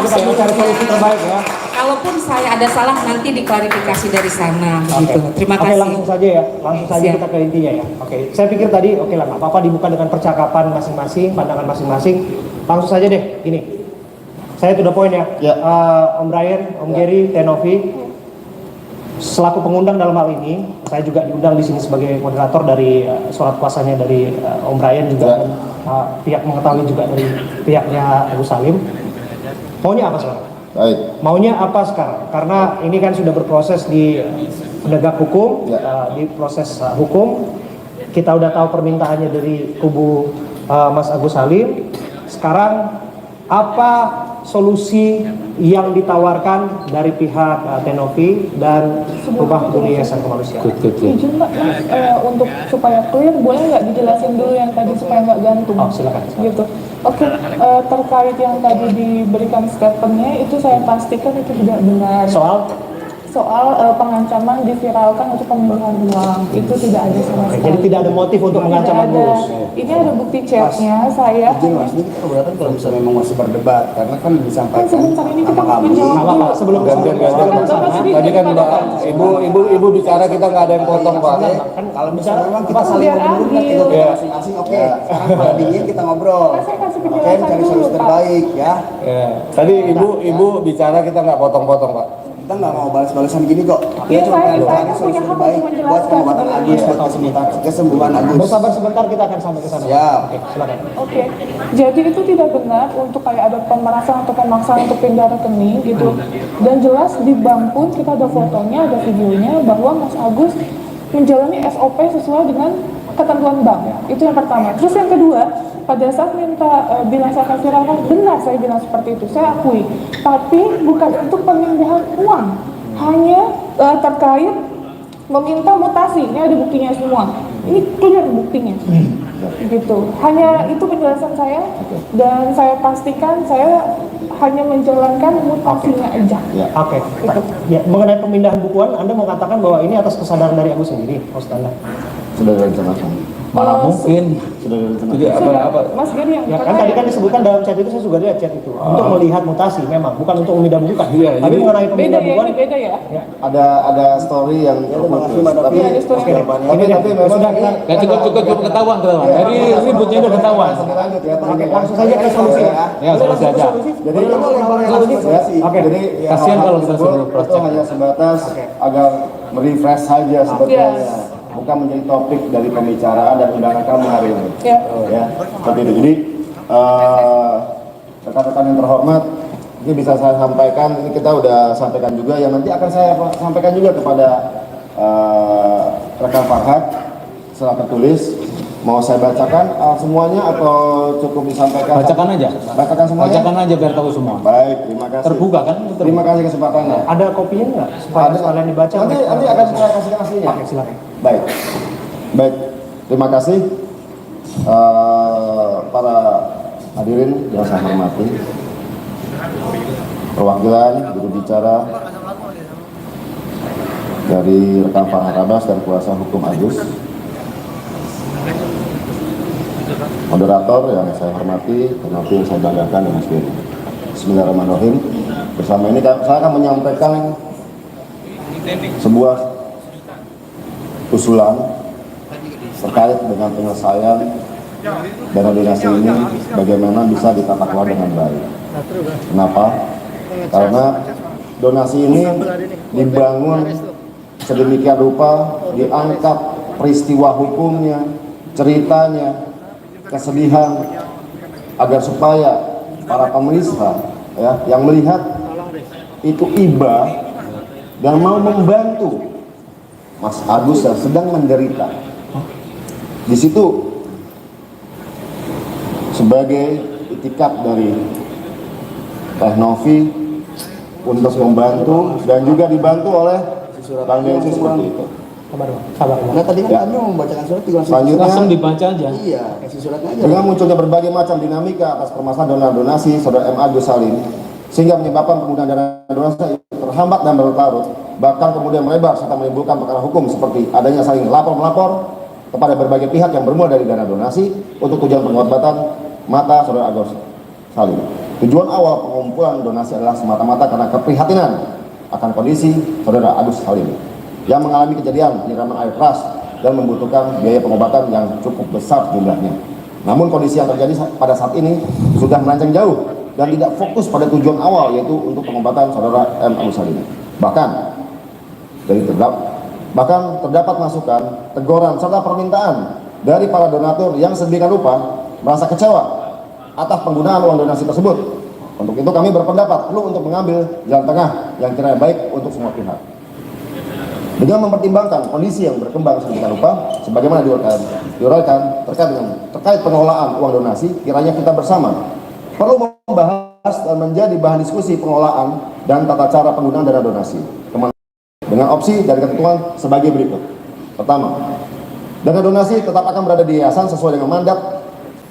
kita mencari solusi terbaik ya. Kalaupun saya ada salah nanti diklarifikasi dari sana. Gitu. Terima kasih. Langsung saja ya, langsung saja kita ke intinya ya. Oke, saya pikir tadi oke lah, nggak apa-apa dibuka dengan percakapan masing-masing, pandangan masing-masing. Langsung saja deh, gini. Saya to the point ya. Om Brian, Om Gary, Tenovi, selaku pengundang dalam hal ini, saya juga diundang di sini sebagai moderator dari surat kuasanya dari Om Brian juga, pihak mengetahui juga dari pihaknya Agus Salim. Maunya apa sekarang? Baik. Maunya apa sekarang? Karena ini kan sudah berproses di penegak hukum, di proses hukum. Kita udah tahu permintaannya dari kubu Mas Agus Salim. Sekarang apa solusi yang ditawarkan dari pihak Tenovi dan Rumah Peduli Yayasan Kemanusiaan? Izin Pak, untuk supaya clear, boleh nggak dijelasin dulu yang tadi supaya nggak gantung? Oh, silakan. Gitu. Oke, terkait yang tadi diberikan statementnya itu saya pastikan itu tidak benar. Soal pengancaman diviralkan untuk pemindahan uang itu tidak ada sama sekali. Jadi tidak ada motif untuk mengancam Agus. Ini ada bukti chatnya saya. Izin Mas, ini kita keberatan kalau misalnya memang masih berdebat karena kan disampaikan Sebentar ini kita sama kami. menjawab. Sebelum Tadi kan ibu bicara kita nggak ada yang potong Pak. Kalau misalnya memang kita saling biar menurut kan adil. kita masing-masing oke. Sekarang kalau dingin kita ngobrol. Saya kasih Oke, penjelasan cari dulu, solusi Pak. terbaik ya. Tadi ibu bicara kita nggak potong-potong Pak. Kita nggak mau balas-balasan gini kok. Iya, Kita cuma saya pengen cari punya solusi hak terbaik untuk buat menjelaskan pengobatan Agus, buat kesembuhan Agus. bersabar sebentar, kita akan sampai ke sana. Siap. Oke, silakan. Oke, jadi itu tidak benar untuk kayak ada pemerasan atau pemaksaan untuk pindah rekening gitu. Dan jelas di bank pun kita ada fotonya, ada videonya bahwa Mas Agus menjalani SOP sesuai dengan ketentuan bank. Itu yang pertama. Terus yang kedua, pada saat bilang saya akan viralkan, benar saya bilang seperti itu, saya akui. Tapi bukan untuk pemindahan uang, hanya terkait meminta mutasi. Ini ada buktinya semua. Ini clear buktinya. Gitu. Hanya itu penjelasan saya, dan saya pastikan saya hanya menjalankan mutasinya aja. Oke. Ya, mengenai pemindahan bukuan, Anda mau katakan bahwa ini atas kesadaran dari Agus sendiri, maksud Anda? Sudah direncanakan. Malah mungkin Sudah direncanakan. tidak apa Mas Gary yang Ya kan tadi kan disebutkan dalam chat itu, saya juga lihat chat itu untuk melihat mutasi, memang bukan untuk memindah bukukan. Iya, Tapi jadi- mengenai beda pemindahan ya, bukuan, ini beda ya. Ada story yang terputus. Tapi Iya, ada story. ini dia. tapi memang Sudah, kita ya cukup ketahuan. Jadi ributnya udah ketahuan. lanjut ya. Oke, langsung saja ke solusi. Ya, solusi aja. Jadi Oke. Jadi Kasihan kalau kita tersebut suruh cross itu check. hanya sebatas agar merefresh saja sebetulnya, bukan menjadi topik dari pembicaraan dan undangan kamu hari ini. Ya. Ya, seperti itu. Jadi rekan-rekan yang terhormat, ini bisa saya sampaikan, ini kita udah sampaikan juga, yang nanti akan saya sampaikan juga kepada rekan Farhad secara tertulis. Mau saya bacakan semuanya atau cukup disampaikan? Bacakan aja. Bacakan semuanya. Bacakan aja biar tahu semua. Baik, terima kasih. Terbuka kan? Terima kasih kesempatannya. Ada kopinya nggak? Supaya sekalian dibaca. Nanti akan saya kasihkan aslinya. Oke, silakan. Baik, baik. Terima kasih para hadirin yang saya hormati, perwakilan juru bicara dari rekan Farhad Abbas dan kuasa hukum Agus, moderator yang saya hormati, penonton yang saya banggakan dan Mas Gary. Bismillahirrahmanirrahim. Bersama ini saya akan menyampaikan sebuah usulan terkait dengan penyelesaian dana donasi ini, bagaimana bisa ditata kelola dengan baik. Kenapa? Karena donasi ini dibangun sedemikian rupa, diangkat peristiwa hukumnya, ceritanya, kesedihan, agar supaya para pemirsa ya yang melihat itu iba dan mau membantu Mas Agus yang sedang menderita. Di situ sebagai itikat dari Teh Novi untuk membantu dan juga dibantu oleh Bank BNI seperti itu. Sabar. Nah tadi kan kami mau membacakan surat tinggal Selanjutnya, Langsung dibaca aja. Iya, kasih suratnya aja. dengan munculnya berbagai macam dinamika atas permasalahan dana donasi saudara M. Agus Salim, sehingga menyebabkan penggunaan dana donasi terhambat dan berlarut, bahkan kemudian melebar serta menimbulkan perkara hukum seperti adanya saling lapor-melapor kepada berbagai pihak yang bermula dari dana donasi untuk tujuan pengobatan mata saudara Agus Salim. Tujuan awal pengumpulan donasi adalah semata-mata karena keprihatinan akan kondisi saudara Agus Salim yang mengalami kejadian penyiraman air keras dan membutuhkan biaya pengobatan yang cukup besar jumlahnya. Namun kondisi yang terjadi pada saat ini sudah melenceng jauh dan tidak fokus pada tujuan awal, yaitu untuk pengobatan saudara M. Agus Salim. Bahkan terdapat masukan, teguran serta permintaan dari para donatur yang sedemikian rupa merasa kecewa atas penggunaan uang donasi tersebut. Untuk itu kami berpendapat perlu untuk mengambil jalan tengah yang kiranya baik untuk semua pihak. Dengan mempertimbangkan kondisi yang berkembang sedemikian rupa, sebagaimana diuraikan terkait pengelolaan uang donasi, kiranya kita bersama perlu membahas dan menjadi bahan diskusi pengelolaan dan tata cara penggunaan dana donasi dengan opsi dari ketentuan sebagai berikut. Pertama, dana donasi tetap akan berada di yayasan sesuai dengan mandat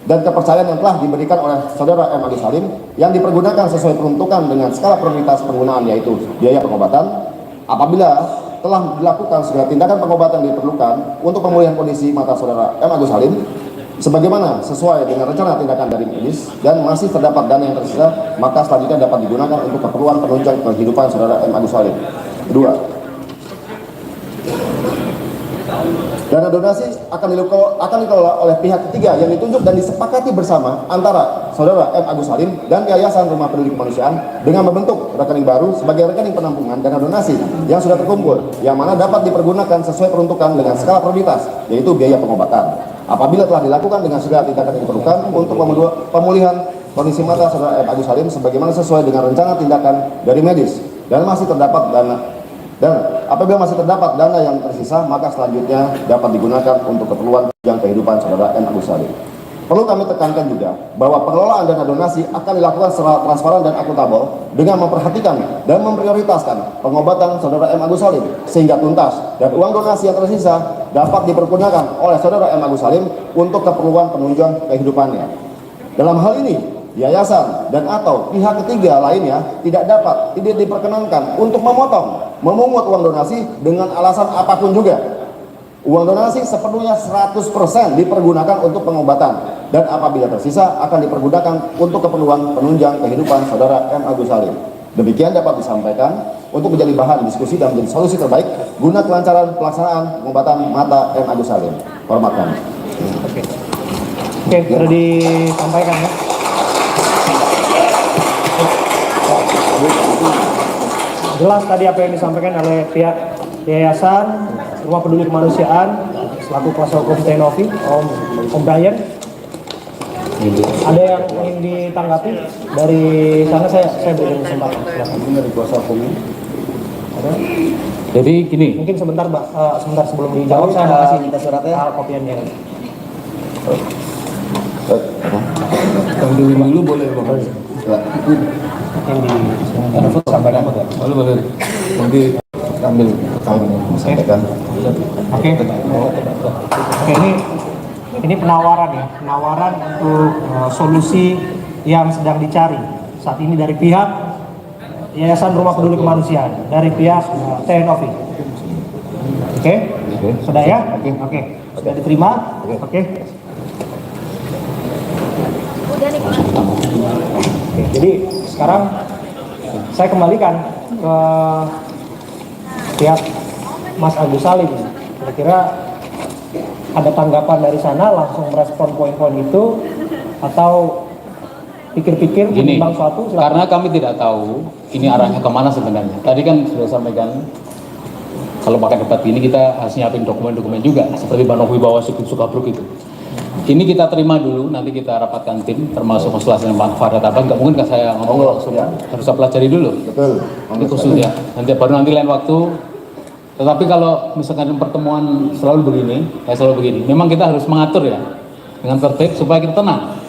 dan kepercayaan yang telah diberikan oleh saudara M. Agus Salim yang dipergunakan sesuai peruntukan dengan skala prioritas penggunaan, yaitu biaya pengobatan. Apabila telah dilakukan segala tindakan pengobatan yang diperlukan untuk pemulihan kondisi mata saudara M. Agus Salim sebagaimana sesuai dengan rencana tindakan dari medis dan masih terdapat dana yang tersisa, maka selanjutnya dapat digunakan untuk keperluan penunjang kehidupan saudara M. Agus Salim. Kedua, dana donasi akan dikelola oleh pihak ketiga yang ditunjuk dan disepakati bersama antara saudara M. Agus Salim dan Yayasan Rumah Peduli Kemanusiaan dengan membentuk rekening baru sebagai rekening penampungan dana donasi yang sudah terkumpul, yang mana dapat dipergunakan sesuai peruntukan dengan skala prioritas, yaitu biaya pengobatan. Apabila telah dilakukan dengan segala tindakan yang diperlukan untuk pemulihan kondisi mata saudara M. Agus Salim sebagaimana sesuai dengan rencana tindakan dari medis dan masih terdapat dana. Dan apabila masih terdapat dana yang tersisa, maka selanjutnya dapat digunakan untuk keperluan yang kehidupan saudara M. Agus Salim. Perlu kami tekankan juga bahwa pengelolaan dana donasi akan dilakukan secara transparan dan akuntabel dengan memperhatikan dan memprioritaskan pengobatan saudara M. Agus Salim sehingga tuntas dan uang donasi yang tersisa dapat dipergunakan oleh saudara M. Agus Salim untuk keperluan penunjang kehidupannya. Dalam hal ini, yayasan dan atau pihak ketiga lainnya tidak diperkenankan untuk memungut uang donasi dengan alasan apapun juga. Uang donasi sepenuhnya 100% dipergunakan untuk pengobatan dan apabila tersisa akan dipergunakan untuk keperluan penunjang kehidupan saudara M. Agus Salim. Demikian dapat disampaikan untuk menjadi bahan diskusi dan menjadi solusi terbaik guna kelancaran pelaksanaan pengobatan mata M. Agus Salim. Hormat kami. Oke, sudah disampaikan ya. Jelas tadi apa yang disampaikan oleh pihak Yayasan Rumah Peduli Kemanusiaan selaku kuasa hukum Tenovi, Om Brian. Ada yang ingin ditanggapi dari sana? Saya berikan kesempatan. Silakan. Dari kuasa hukum. Ada? Jadi gini, Mungkin sebentar, Mbak. Sebentar sebelum dijawab saya mau kasih minta suratnya. kopiannya. Yang dulu boleh bang. Yang disampaikan. Boleh. Nanti ambil sampaikan. Oke, ini penawaran ya, penawaran untuk solusi yang sedang dicari saat ini dari pihak Yayasan Rumah Peduli Kemanusiaan, dari pihak TNOV. Oke, sudah ya? Oke, sudah diterima. Oke. Jadi sekarang saya kembalikan ke pihak Mas Agus Salim. Kira-kira ada tanggapan dari sana, langsung merespon poin-poin itu, atau pikir-pikir menimbang suatu? Silakan. karena kami tidak tahu ini arahnya kemana sebenarnya. Tadi kan sudah sampaikan, kalau pakai debat ini kita harus nyiapin dokumen-dokumen juga, seperti Bang Novi bawa Sukabruk itu. Ini kita terima dulu, nanti kita rapatkan tim, termasuk konsultasi dengan Pak Farhat Abang. Nggak mungkin kan saya ngomong langsung, harus saya pelajari dulu. Betul. Ini khusus ya, nanti lain waktu. Tetapi kalau misalkan pertemuan selalu begini, memang kita harus mengatur ya, dengan tertib supaya kita tenang.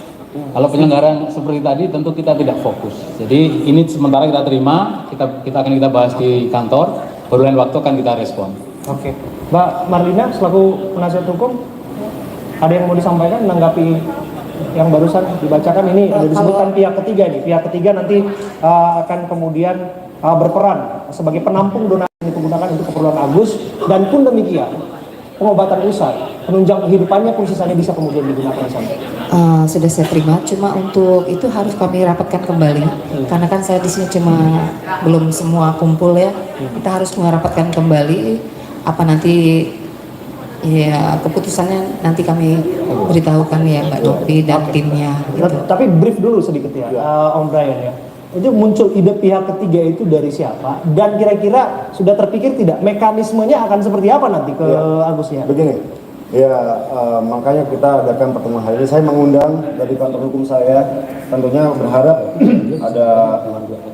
Kalau penyelenggaraan seperti tadi tentu kita tidak fokus. Jadi ini sementara kita terima, kita akan bahas di kantor, baru lain waktu akan kita respon. Oke. Mbak Marlina selaku penasihat hukum, ada yang mau disampaikan menanggapi yang barusan dibacakan ini? Ada disebutkan pihak ketiga nih. Pihak ketiga nanti akan kemudian berperan sebagai penampung donasi yang digunakan untuk keperluan Agus, dan pun demikian pengobatan usai, penunjang kehidupannya pun sisanya bisa kemudian digunakan sampai. Sudah saya terima, cuma untuk itu harus kami rapatkan kembali, karena kan saya di sini cuma belum semua kumpul ya. Kita harus merapatkan kembali apa nanti ya keputusannya nanti kami beritahukan ya Mbak Novi dan timnya. Gitu. Tapi brief dulu sedikit ya, Om Brian ya. Itu muncul ide pihak ketiga itu dari siapa? Dan kira-kira sudah terpikir tidak mekanismenya akan seperti apa nanti ke Agusnya? Begini, ya makanya kita adakan pertemuan hari ini. Saya mengundang dari kantor hukum saya, tentunya berharap ada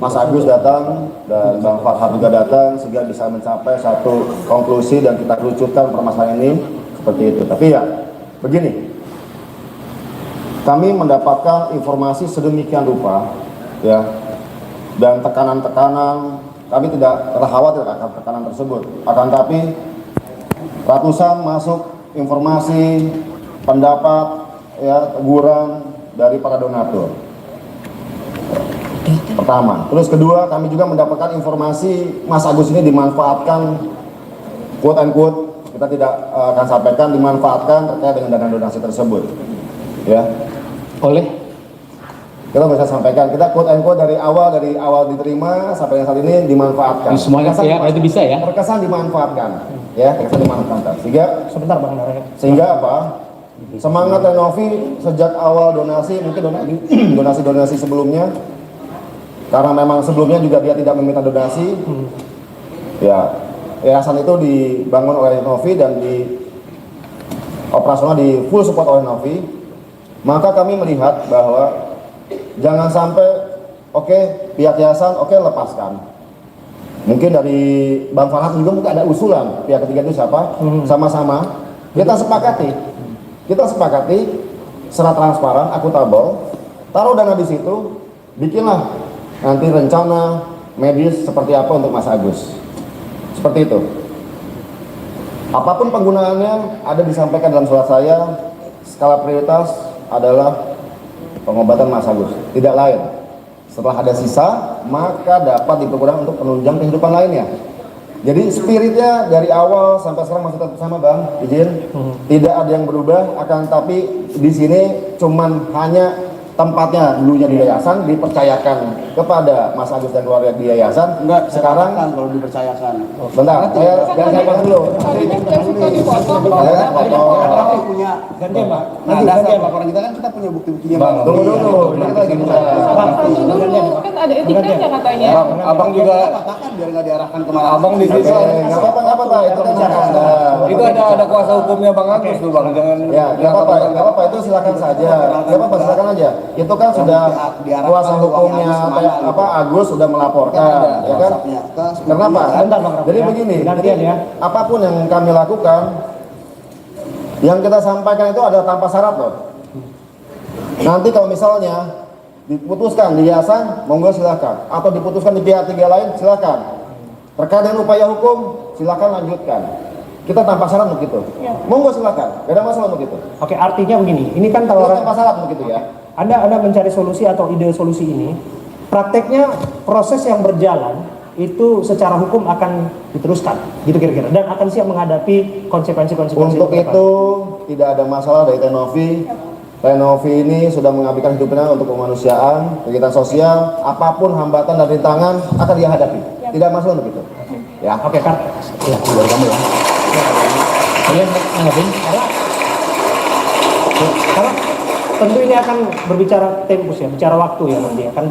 Mas Agus datang dan Bang Farhad juga datang sehingga bisa mencapai satu konklusi dan kita kerucutkan permasalahan ini seperti itu. Tapi ya begini, kami mendapatkan informasi sedemikian rupa ya, dan tekanan-tekanan, kami tidak khawatir akan tekanan tersebut. Akan tapi ratusan masuk informasi, pendapat, ya, teguran dari para donatur. Pertama, terus kedua, kami juga mendapatkan informasi Mas Agus ini dimanfaatkan, quote and quote, kita tidak akan sampaikan, dimanfaatkan terkait dengan dana donasi tersebut. Ya, Oleh kita bisa sampaikan, kita quote and quote dari awal diterima sampai yang saat ini dimanfaatkan. semuanya pihak itu bisa ya? Terkesan dimanfaatkan, ya, terkesan dimanfaatkan. Sebentar Bang Nara. Sehingga apa? Semangat Renovi sejak awal donasi, mungkin donasi sebelumnya, karena memang sebelumnya juga dia tidak meminta donasi, ya, yayasan itu dibangun oleh Renovi dan di operasional di full support oleh Renovi. Maka kami melihat bahwa jangan sampai pihak yayasan lepaskan. Mungkin dari Bang Farhad juga mungkin ada usulan pihak ketiga itu siapa, sama-sama kita sepakati secara transparan, akuntabel, taruh dana di situ, bikinlah nanti rencana medis seperti apa untuk Mas Agus, seperti itu. Apapun penggunaannya ada disampaikan dalam surat saya. Skala prioritas adalah pengobatan Mas Agus, tidak lain. Setelah ada sisa, maka dapat dipergunakan untuk penunjang kehidupan lainnya. Jadi spiritnya dari awal sampai sekarang masih tetap sama, Bang. Izin, tidak ada yang berubah. Akan tapi di sini cuman hanya tempatnya dulunya di yayasan, dipercayakan kepada Mas Agus dan keluarga di yayasan. Enggak, Sekarang kalau dipercayakan. bentar, saya bahas dulu. Punya Gantian Pak. Nah, dasar laporan kita kan kita punya bukti-buktinya, Bang. Tunggu dulu, ini kita lagi bicara. Kan ada etikanya katanya. Abang juga katakan biar nggak diarahkan kemana. Abang di situ. Nggak apa-apa, Pak. Itu kan Itu ada kuasa hukumnya Bang Agus tuh, Bang. Jangan ya, nggak apa-apa, itu silakan saja. Nggak apa-apa, silakan aja. Itu kan sudah kuasa hukumnya Agus sudah melaporkan, ya kan? Kenapa? Jadi begini, apapun yang kami lakukan, yang kita sampaikan itu ada tanpa syarat loh. Nanti kalau misalnya diputuskan di yayasan, monggo silakan. Atau diputuskan di pihak tiga lain, silakan. Terkait dengan upaya hukum, silakan lanjutkan. Kita tanpa syarat untuk itu. Monggo silakan, gak ada masalah untuk itu. Oke, artinya begini, ini kan Kalau tawaran tanpa syarat untuk itu ya. Anda mencari solusi atau ide solusi ini, prakteknya proses yang berjalan itu secara hukum akan diteruskan, gitu kira-kira, dan akan siap menghadapi konsekuensi-konsekuensi. Untuk itu tidak ada masalah dari Renovi. Renovi ini sudah mengabdikan hidupnya untuk kemanusiaan, kegiatan sosial, apapun hambatan dan rintangan akan dia hadapi. Tidak masalah untuk itu. Ya, Oke, Kak. Ya, dari kamu ya. Kalian nanggapin? Karena tentu ini akan berbicara tempus ya, bicara waktu ya, nanti akan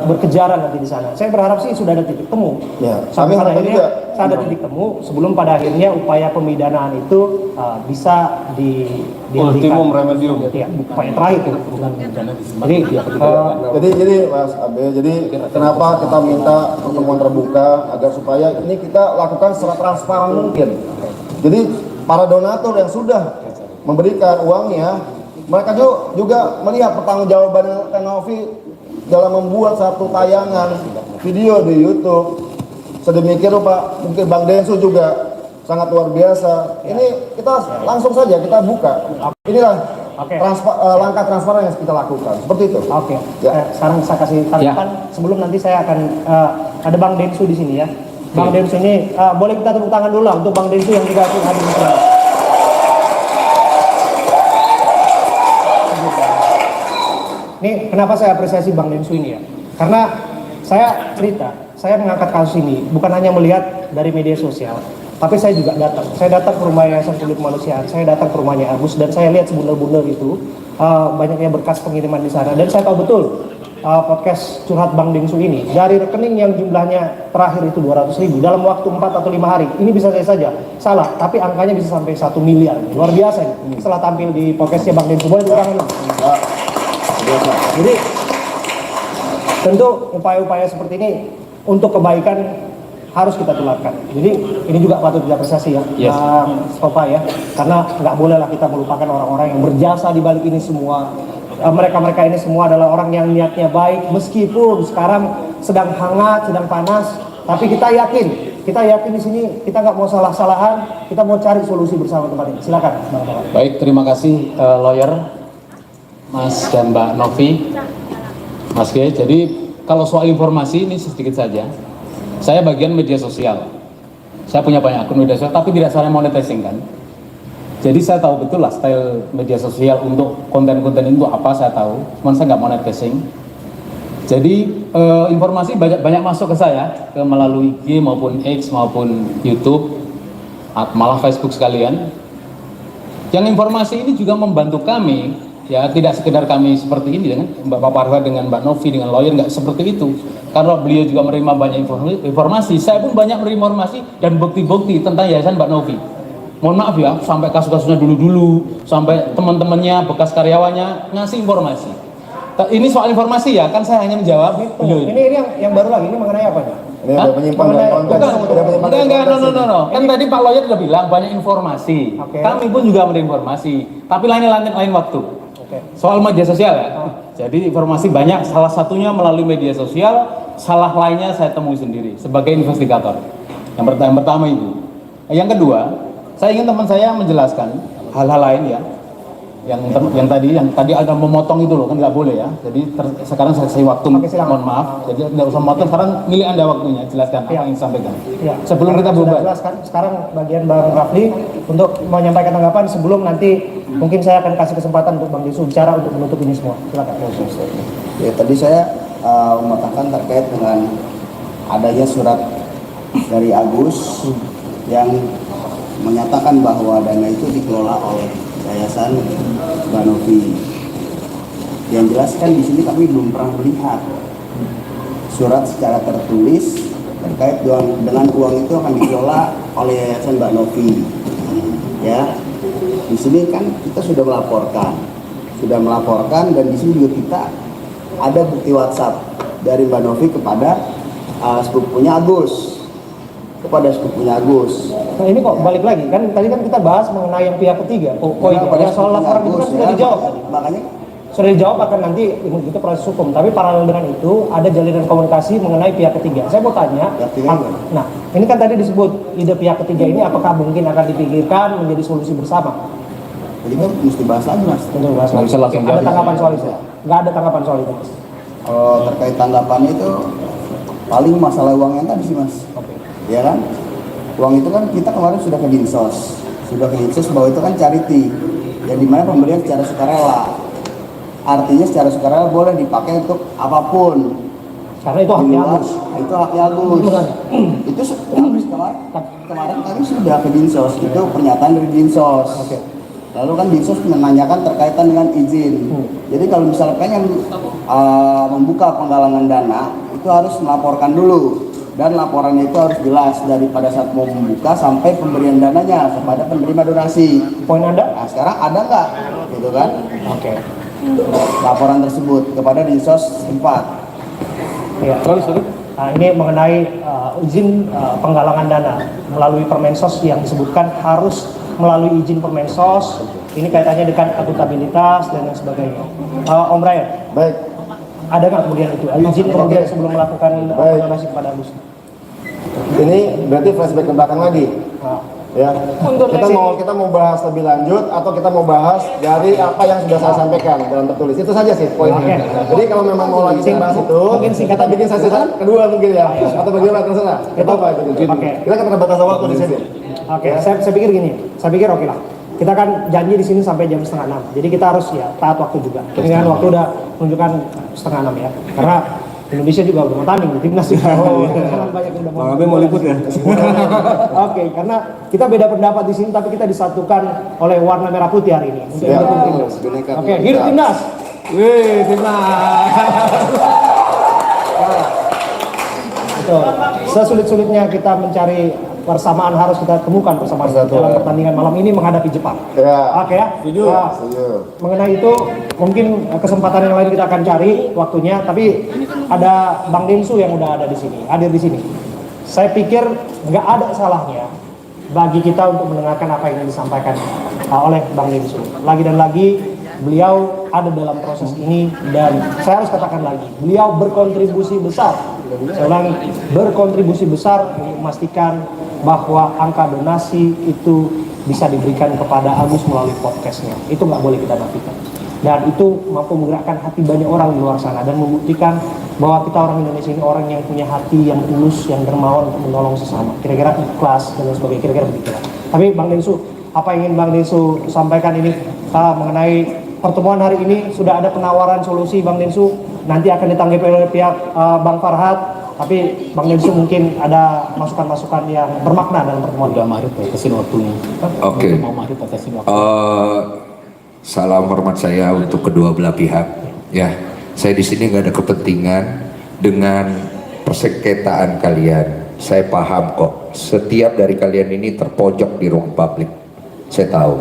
berkejaran nanti di sana. Saya berharap sih sudah ada titik temu. Ya, Sampai kami pada harapkan akhirnya juga. ada titik temu sebelum pada akhirnya upaya pemidanaan itu bisa dihentikan. Ultimum remedium. Ya, upaya terakhir itu. Jadi Mas Abe, jadi kenapa kita minta pertemuan terbuka agar supaya ini kita lakukan secara transparan mungkin. Jadi para donatur yang sudah memberikan uangnya mereka juga melihat pertanggungjawaban Novi dalam membuat satu tayangan video di YouTube. Sedemikian rupa, mungkin Bang Densu juga sangat luar biasa. Ini kita langsung saja kita buka. Inilah langkah transparan yang kita lakukan. Seperti itu. Oke. Ya. Sekarang saya kasih tanggapan sebelum nanti saya akan ada Bang Densu di sini ya. Bang Densu ini boleh kita tepuk tangan dulu lah untuk Bang Densu yang juga ikut hadir di sini. Ini kenapa saya apresiasi Bang Densu ini ya? Karena saya cerita, saya mengangkat kasus ini bukan hanya melihat dari media sosial, tapi saya juga datang. Saya datang ke rumah Yayasan Peduli Kemanusiaan, saya datang ke rumahnya Agus dan saya lihat sebundel-bundel itu banyaknya berkas pengiriman di sana dan saya tahu betul podcast curhat Bang Densu ini dari rekening yang jumlahnya terakhir itu 200.000 dalam waktu 4 atau 5 hari. Ini bisa saja salah, tapi angkanya bisa sampai 1 miliar. Luar biasa ini. Setelah tampil di podcastnya Bang Densu, boleh diterangkan? Jadi tentu upaya-upaya seperti ini untuk kebaikan harus kita tularkan. Jadi ini juga patut diapresiasi ya, Bang Stopa ya, karena nggak bolehlah kita melupakan orang-orang yang berjasa di balik ini semua. Mereka-mereka ini semua adalah orang yang niatnya baik, meskipun sekarang sedang hangat, sedang panas, tapi kita yakin di sini kita nggak mau salah-salahan, kita mau cari solusi bersama tempat ini. Silakan, Bang Stopa. Baik, terima kasih lawyer Mas dan Mbak Novi, Mas G. Jadi kalau soal informasi ini sedikit saja. Saya bagian media sosial. Saya punya banyak akun media sosial, tapi tidak saya monetizing kan. Jadi saya tahu betul lah style media sosial untuk konten-konten itu apa, saya tahu. Cuman saya nggak monetizing. Jadi informasi banyak masuk ke saya, melalui IG maupun X maupun YouTube, malah Facebook sekalian. Yang informasi ini juga membantu kami, ya tidak sekedar kami seperti ini dengan Mbak Parwa dengan Mbak Novi dengan lawyer, nggak seperti itu. Karena beliau juga menerima banyak informasi, saya pun banyak menerima informasi dan bukti-bukti tentang Yayasan Mbak Novi. Mohon maaf ya, sampai kasus-kasusnya dulu-dulu, sampai teman-temannya, bekas karyawannya ngasih informasi. Ini soal informasi ya, kan saya hanya menjawab. Ini yang baru lagi, ini mengenai apa nih? Ini ada penyimpangan dari konteks. Enggak, no. Kan tadi Pak Lawyer sudah bilang banyak informasi. Kami pun juga menerima informasi, tapi lain waktu. Soal media sosial ya. Jadi informasi banyak, salah satunya melalui media sosial, salah lainnya saya temui sendiri sebagai investigator. Yang pertama itu. Yang kedua, saya ingin teman saya menjelaskan hal-hal lain ya. Yang tadi ada memotong itu loh, kan nggak boleh ya. Jadi sekarang saya kasih waktu, mohon maaf. Jadi nggak usah memotong, sekarang milih Anda waktunya, jelaskan apa yang ingin disampaikan. Ya. Sebelum kita berubah. Sekarang bagian Bang Rafli untuk menyampaikan tanggapan sebelum nanti mungkin saya akan kasih kesempatan untuk Bang Densu bicara untuk menutup ini semua. Silakan. Ya, tadi saya mengatakan terkait dengan adanya surat dari Agus yang menyatakan bahwa dana itu dikelola oleh Yayasan Mbak Novi. Yang jelaskan di sini kami belum pernah melihat surat secara tertulis terkait dengan uang itu akan dikelola oleh Yayasan Mbak Novi. Ya, di sini kan kita sudah melaporkan dan di sini juga kita ada bukti WhatsApp dari Mbak Novi kepada sepupunya Agus. Nah ini kok balik lagi kan tadi kan kita bahas mengenai yang pihak ketiga. Soal laporan itu kan sudah dijawab. Makanya sudah dijawab akan nanti itu proses hukum. Tapi paralel dengan itu ada jalinan komunikasi mengenai pihak ketiga. Saya mau tanya. Nah ini kan tadi disebut ide pihak ketiga ini apakah mungkin akan dipikirkan menjadi solusi bersama? Jadi kan mesti bahas lagi mas. Tentu bahas lagi. Ada tanggapan soal itu? Nggak ada tanggapan soal itu. Terkait tanggapan itu paling masalah uang yang tadi sih mas. Ya kan, uang itu kan kita kemarin sudah ke Dinsos bahwa itu kan charity, yang dimana pemberian secara sukarela. Artinya secara sukarela boleh dipakai untuk apapun. Karena itu haknya Agus. Itu haknya Agus. Itu kemarin kami sudah ke Dinsos, itu pernyataan dari Dinsos. Lalu kan Dinsos menanyakan terkaitan dengan izin. Jadi kalau misalkan yang membuka penggalangan dana itu harus melaporkan dulu. Dan laporannya itu harus jelas daripada saat mau membuka sampai pemberian dananya kepada penerima donasi. Poin Anda? Nah sekarang ada nggak, gitu kan? Oke. Laporan tersebut kepada Dinsos setempat. Ya. Nah, ini mengenai izin penggalangan dana melalui Permensos yang disebutkan harus melalui izin Permensos ini kaitannya dengan akuntabilitas dan lain sebagainya. Om Brian, Baik. ada nggak kemudian itu izin kemudian sebelum melakukan donasi kepada Agus? Ini berarti flashback ke belakang lagi. Nah, Ya, kita mau bahas lebih lanjut atau kita mau bahas dari apa yang sudah saya sampaikan dalam tertulis, itu saja sih poinnya. Oke. Jadi kalau memang mau lagi bahas itu, Mungkin singkat kita bikin sesi kedua mungkin ya, atau bagaimana terserah. Kita apa itu? Oke. Kita keterbatasan waktu di sini. Oke, saya pikir gini, saya pikir oke lah. Kita kan janji di sini sampai jam 5:30, jadi kita harus ya taat waktu juga. Ini kan waktu udah menunjukkan 5:30 ya, karena Indonesia juga udah mau tanding di timnas juga. Banyak yang udah mau. mau liput ya? Oke, karena kita beda pendapat di sini, tapi kita disatukan oleh warna merah putih hari ini untuk Ya. mendukung timnas. Oke, hidup timnas. Wih, timnas. Betul. Sesulit-sulitnya kita mencari persamaan, harus kita temukan persamaan dalam pertandingan malam ini menghadapi Jepang. Ya. Oke ya. Nah, mengenai itu mungkin kesempatan yang lain kita akan cari waktunya, tapi ada Bang Densu yang udah ada di sini, hadir di sini. Saya pikir nggak ada salahnya bagi kita untuk mendengarkan apa yang disampaikan oleh Bang Densu. Lagi dan lagi beliau ada dalam proses ini, dan saya harus katakan lagi, beliau berkontribusi besar. Saya ulangi, berkontribusi besar untuk memastikan bahwa angka donasi itu bisa diberikan kepada Agus melalui podcastnya. Itu nggak boleh kita nafikan. Dan itu mampu menggerakkan hati banyak orang di luar sana dan membuktikan bahwa kita orang Indonesia ini orang yang punya hati yang tulus, yang dermawan untuk menolong sesama. Kira-kira ikhlas dan lain sebagainya. Kira-kira begitu. Tapi Bang Densu, apa yang ingin Bang Densu sampaikan ini mengenai pertemuan hari ini? Sudah ada penawaran solusi Bang Densu, nanti akan ditanggapi oleh pihak Bang Farhad. Tapi Bang Densu mungkin ada masukan-masukan yang bermakna dalam pertemuan. Udah Marit batasin waktunya. Oke. Mau Marit batasin waktu. Salam hormat saya untuk kedua belah pihak. Ya, saya di sini nggak ada kepentingan dengan persengketaan kalian. Saya paham kok. Setiap dari kalian ini terpojok di ruang publik. Saya tahu.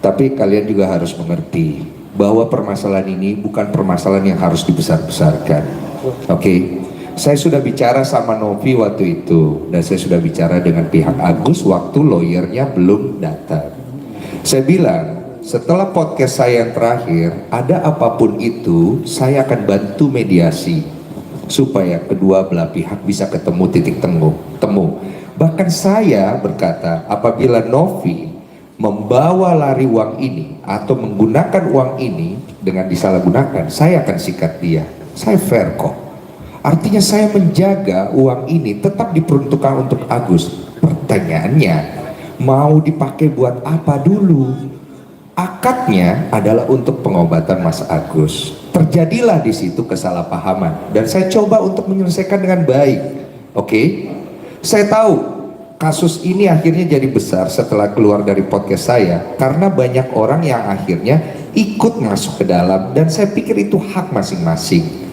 Tapi kalian juga harus mengerti bahwa permasalahan ini bukan permasalahan yang harus dibesar-besarkan. Oke. Saya sudah bicara sama Novi waktu itu, dan saya sudah bicara dengan pihak Agus waktu lawyernya belum datang. Saya bilang, setelah podcast saya yang terakhir, ada apapun itu, saya akan bantu mediasi supaya kedua belah pihak bisa ketemu titik temu. Bahkan saya berkata, apabila Novi membawa lari uang ini atau menggunakan uang ini dengan disalahgunakan, saya akan sikat dia. Saya fair kok. Artinya saya menjaga uang ini tetap diperuntukkan untuk Agus. Pertanyaannya, mau dipakai buat apa dulu? Akadnya adalah untuk pengobatan Mas Agus. Terjadilah di situ kesalahpahaman, dan saya coba untuk menyelesaikan dengan baik. Oke? Saya tahu kasus ini akhirnya jadi besar setelah keluar dari podcast saya, karena banyak orang yang akhirnya ikut masuk ke dalam, dan saya pikir itu hak masing-masing.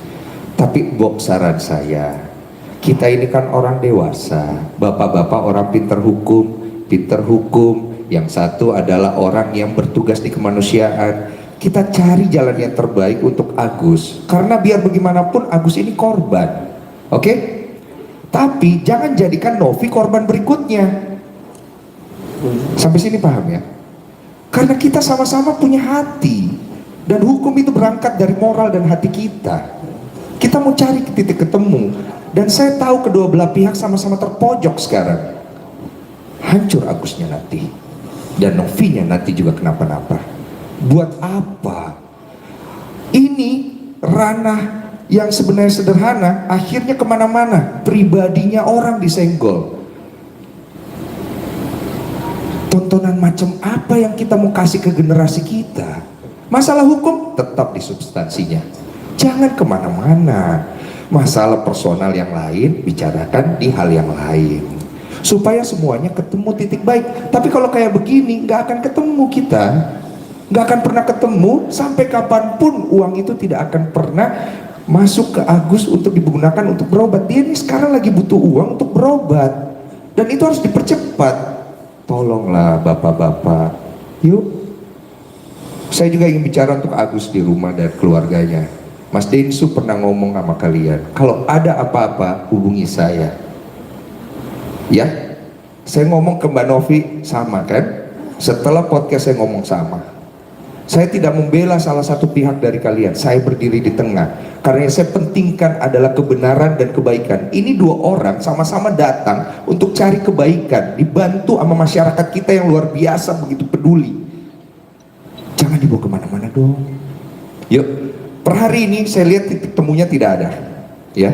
Tapi saran saya, kita ini kan orang dewasa, bapak-bapak orang pinter hukum, yang satu adalah orang yang bertugas di kemanusiaan. Kita cari jalan yang terbaik untuk Agus, karena biar bagaimanapun Agus ini korban. Oke? Tapi jangan jadikan Novi korban berikutnya. Sampai sini paham ya? Karena kita sama-sama punya hati, dan hukum itu berangkat dari moral dan hati kita. Kita mau cari titik ketemu, dan saya tahu kedua belah pihak sama-sama terpojok sekarang. Hancur Agusnya nanti, dan Novinya nanti juga kenapa-napa. Buat apa? Ini ranah yang sebenarnya sederhana, akhirnya kemana-mana. Pribadinya orang disenggol. Tontonan macam apa yang kita mau kasih ke generasi kita? Masalah hukum tetap di substansinya. Jangan kemana-mana. Masalah personal yang lain bicarakan di hal yang lain, supaya semuanya ketemu titik baik. Tapi kalau kayak begini nggak akan ketemu kita, nggak akan pernah ketemu. Sampai kapanpun uang itu tidak akan pernah masuk ke Agus untuk digunakan untuk berobat. Dia ini sekarang lagi butuh uang untuk berobat, dan itu harus dipercepat. Tolonglah bapak-bapak, yuk. Saya juga ingin bicara untuk Agus di rumah dan keluarganya. Mas Densu pernah ngomong sama kalian, kalau ada apa-apa hubungi saya. Ya, saya ngomong ke Mbak Novi sama kan? Setelah podcast saya ngomong sama. Saya tidak membela salah satu pihak dari kalian. Saya berdiri di tengah. Karena yang saya pentingkan adalah kebenaran dan kebaikan. Ini dua orang sama-sama datang untuk cari kebaikan, dibantu sama masyarakat kita yang luar biasa begitu peduli. Jangan dibawa kemana-mana dong. Yuk, per hari ini saya lihat titik temunya tidak ada, ya.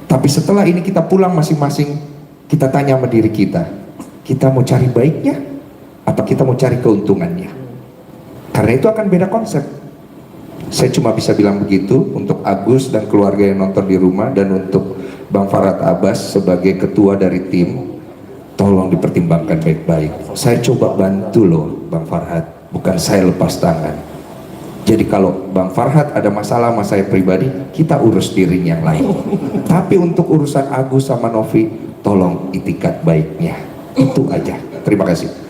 Tapi setelah ini kita pulang masing-masing, kita tanya sama diri kita mau cari baiknya, apa kita mau cari keuntungannya? Karena itu akan beda konsep. Saya cuma bisa bilang begitu untuk Agus dan keluarga yang nonton di rumah, dan untuk Bang Farhad Abbas sebagai ketua dari tim, tolong dipertimbangkan baik-baik. Saya coba bantu loh Bang Farhad, bukan saya lepas tangan. Jadi kalau Bang Farhad ada masalah sama saya pribadi, kita urus diri yang lain. Tapi untuk urusan Agus sama Novi, tolong itikat baiknya. Itu aja. Terima kasih.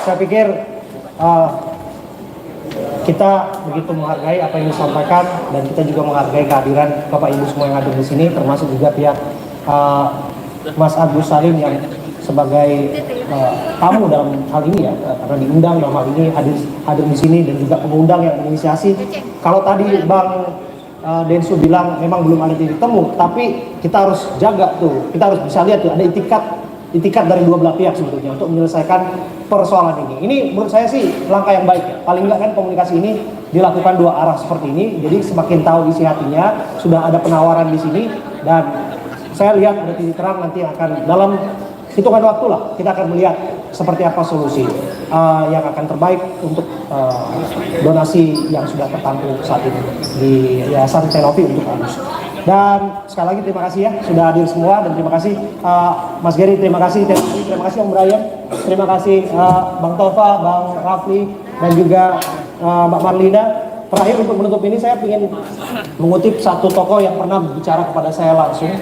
Saya pikir kita begitu menghargai apa yang disampaikan, dan kita juga menghargai kehadiran Bapak Ibu semua yang hadir di sini, termasuk juga pihak Mas Agus Salim yang sebagai tamu dalam hal ini ya, karena diundang dalam hal ini hadir di sini, dan juga pengundang yang menginisiasi. Kalau tadi Bang Densu bilang memang belum ada titik temu, tapi kita harus jaga tuh, kita harus bisa lihat tuh ada itikat dari dua belah pihak sebetulnya untuk menyelesaikan persoalan ini. Ini menurut saya sih langkah yang baik ya. Paling enggak kan komunikasi ini dilakukan dua arah seperti ini. Jadi semakin tahu isi hatinya, sudah ada penawaran di sini, dan saya lihat ada titik terang nanti akan dalam hitungan waktu lah kita akan melihat seperti apa solusi yang akan terbaik untuk donasi yang sudah tertampung saat ini di Yayasan Tenovi untuk Agus. Dan sekali lagi terima kasih ya sudah hadir semua, dan terima kasih Mas Gary, terima kasih Om Brian, terima kasih Bang Tova, Bang Rafli, dan juga Mbak Marlina. Terakhir untuk menutup ini saya ingin mengutip satu tokoh yang pernah bicara kepada saya langsung.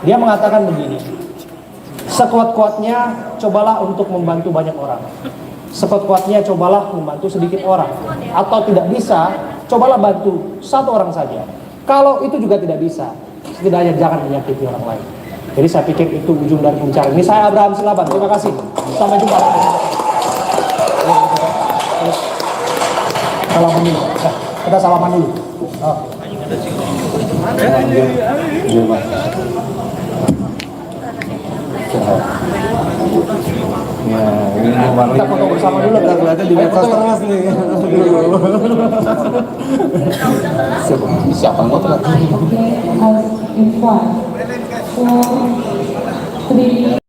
Dia mengatakan begini, sekuat-kuatnya cobalah untuk membantu banyak orang, sekuat-kuatnya cobalah membantu sedikit orang, atau tidak bisa cobalah bantu satu orang saja. Kalau itu juga tidak bisa, setidaknya jangan menyakiti orang lain. Jadi saya pikir itu ujung dari pembicaraan ini. Saya Abraham Silaban, terima kasih. Sampai jumpa. Salaman dulu. Kita salaman dulu. Kita foto bersama dulu. Kita kelihatan di medsos terus nih. Siapa foto? As in 1, 4, 3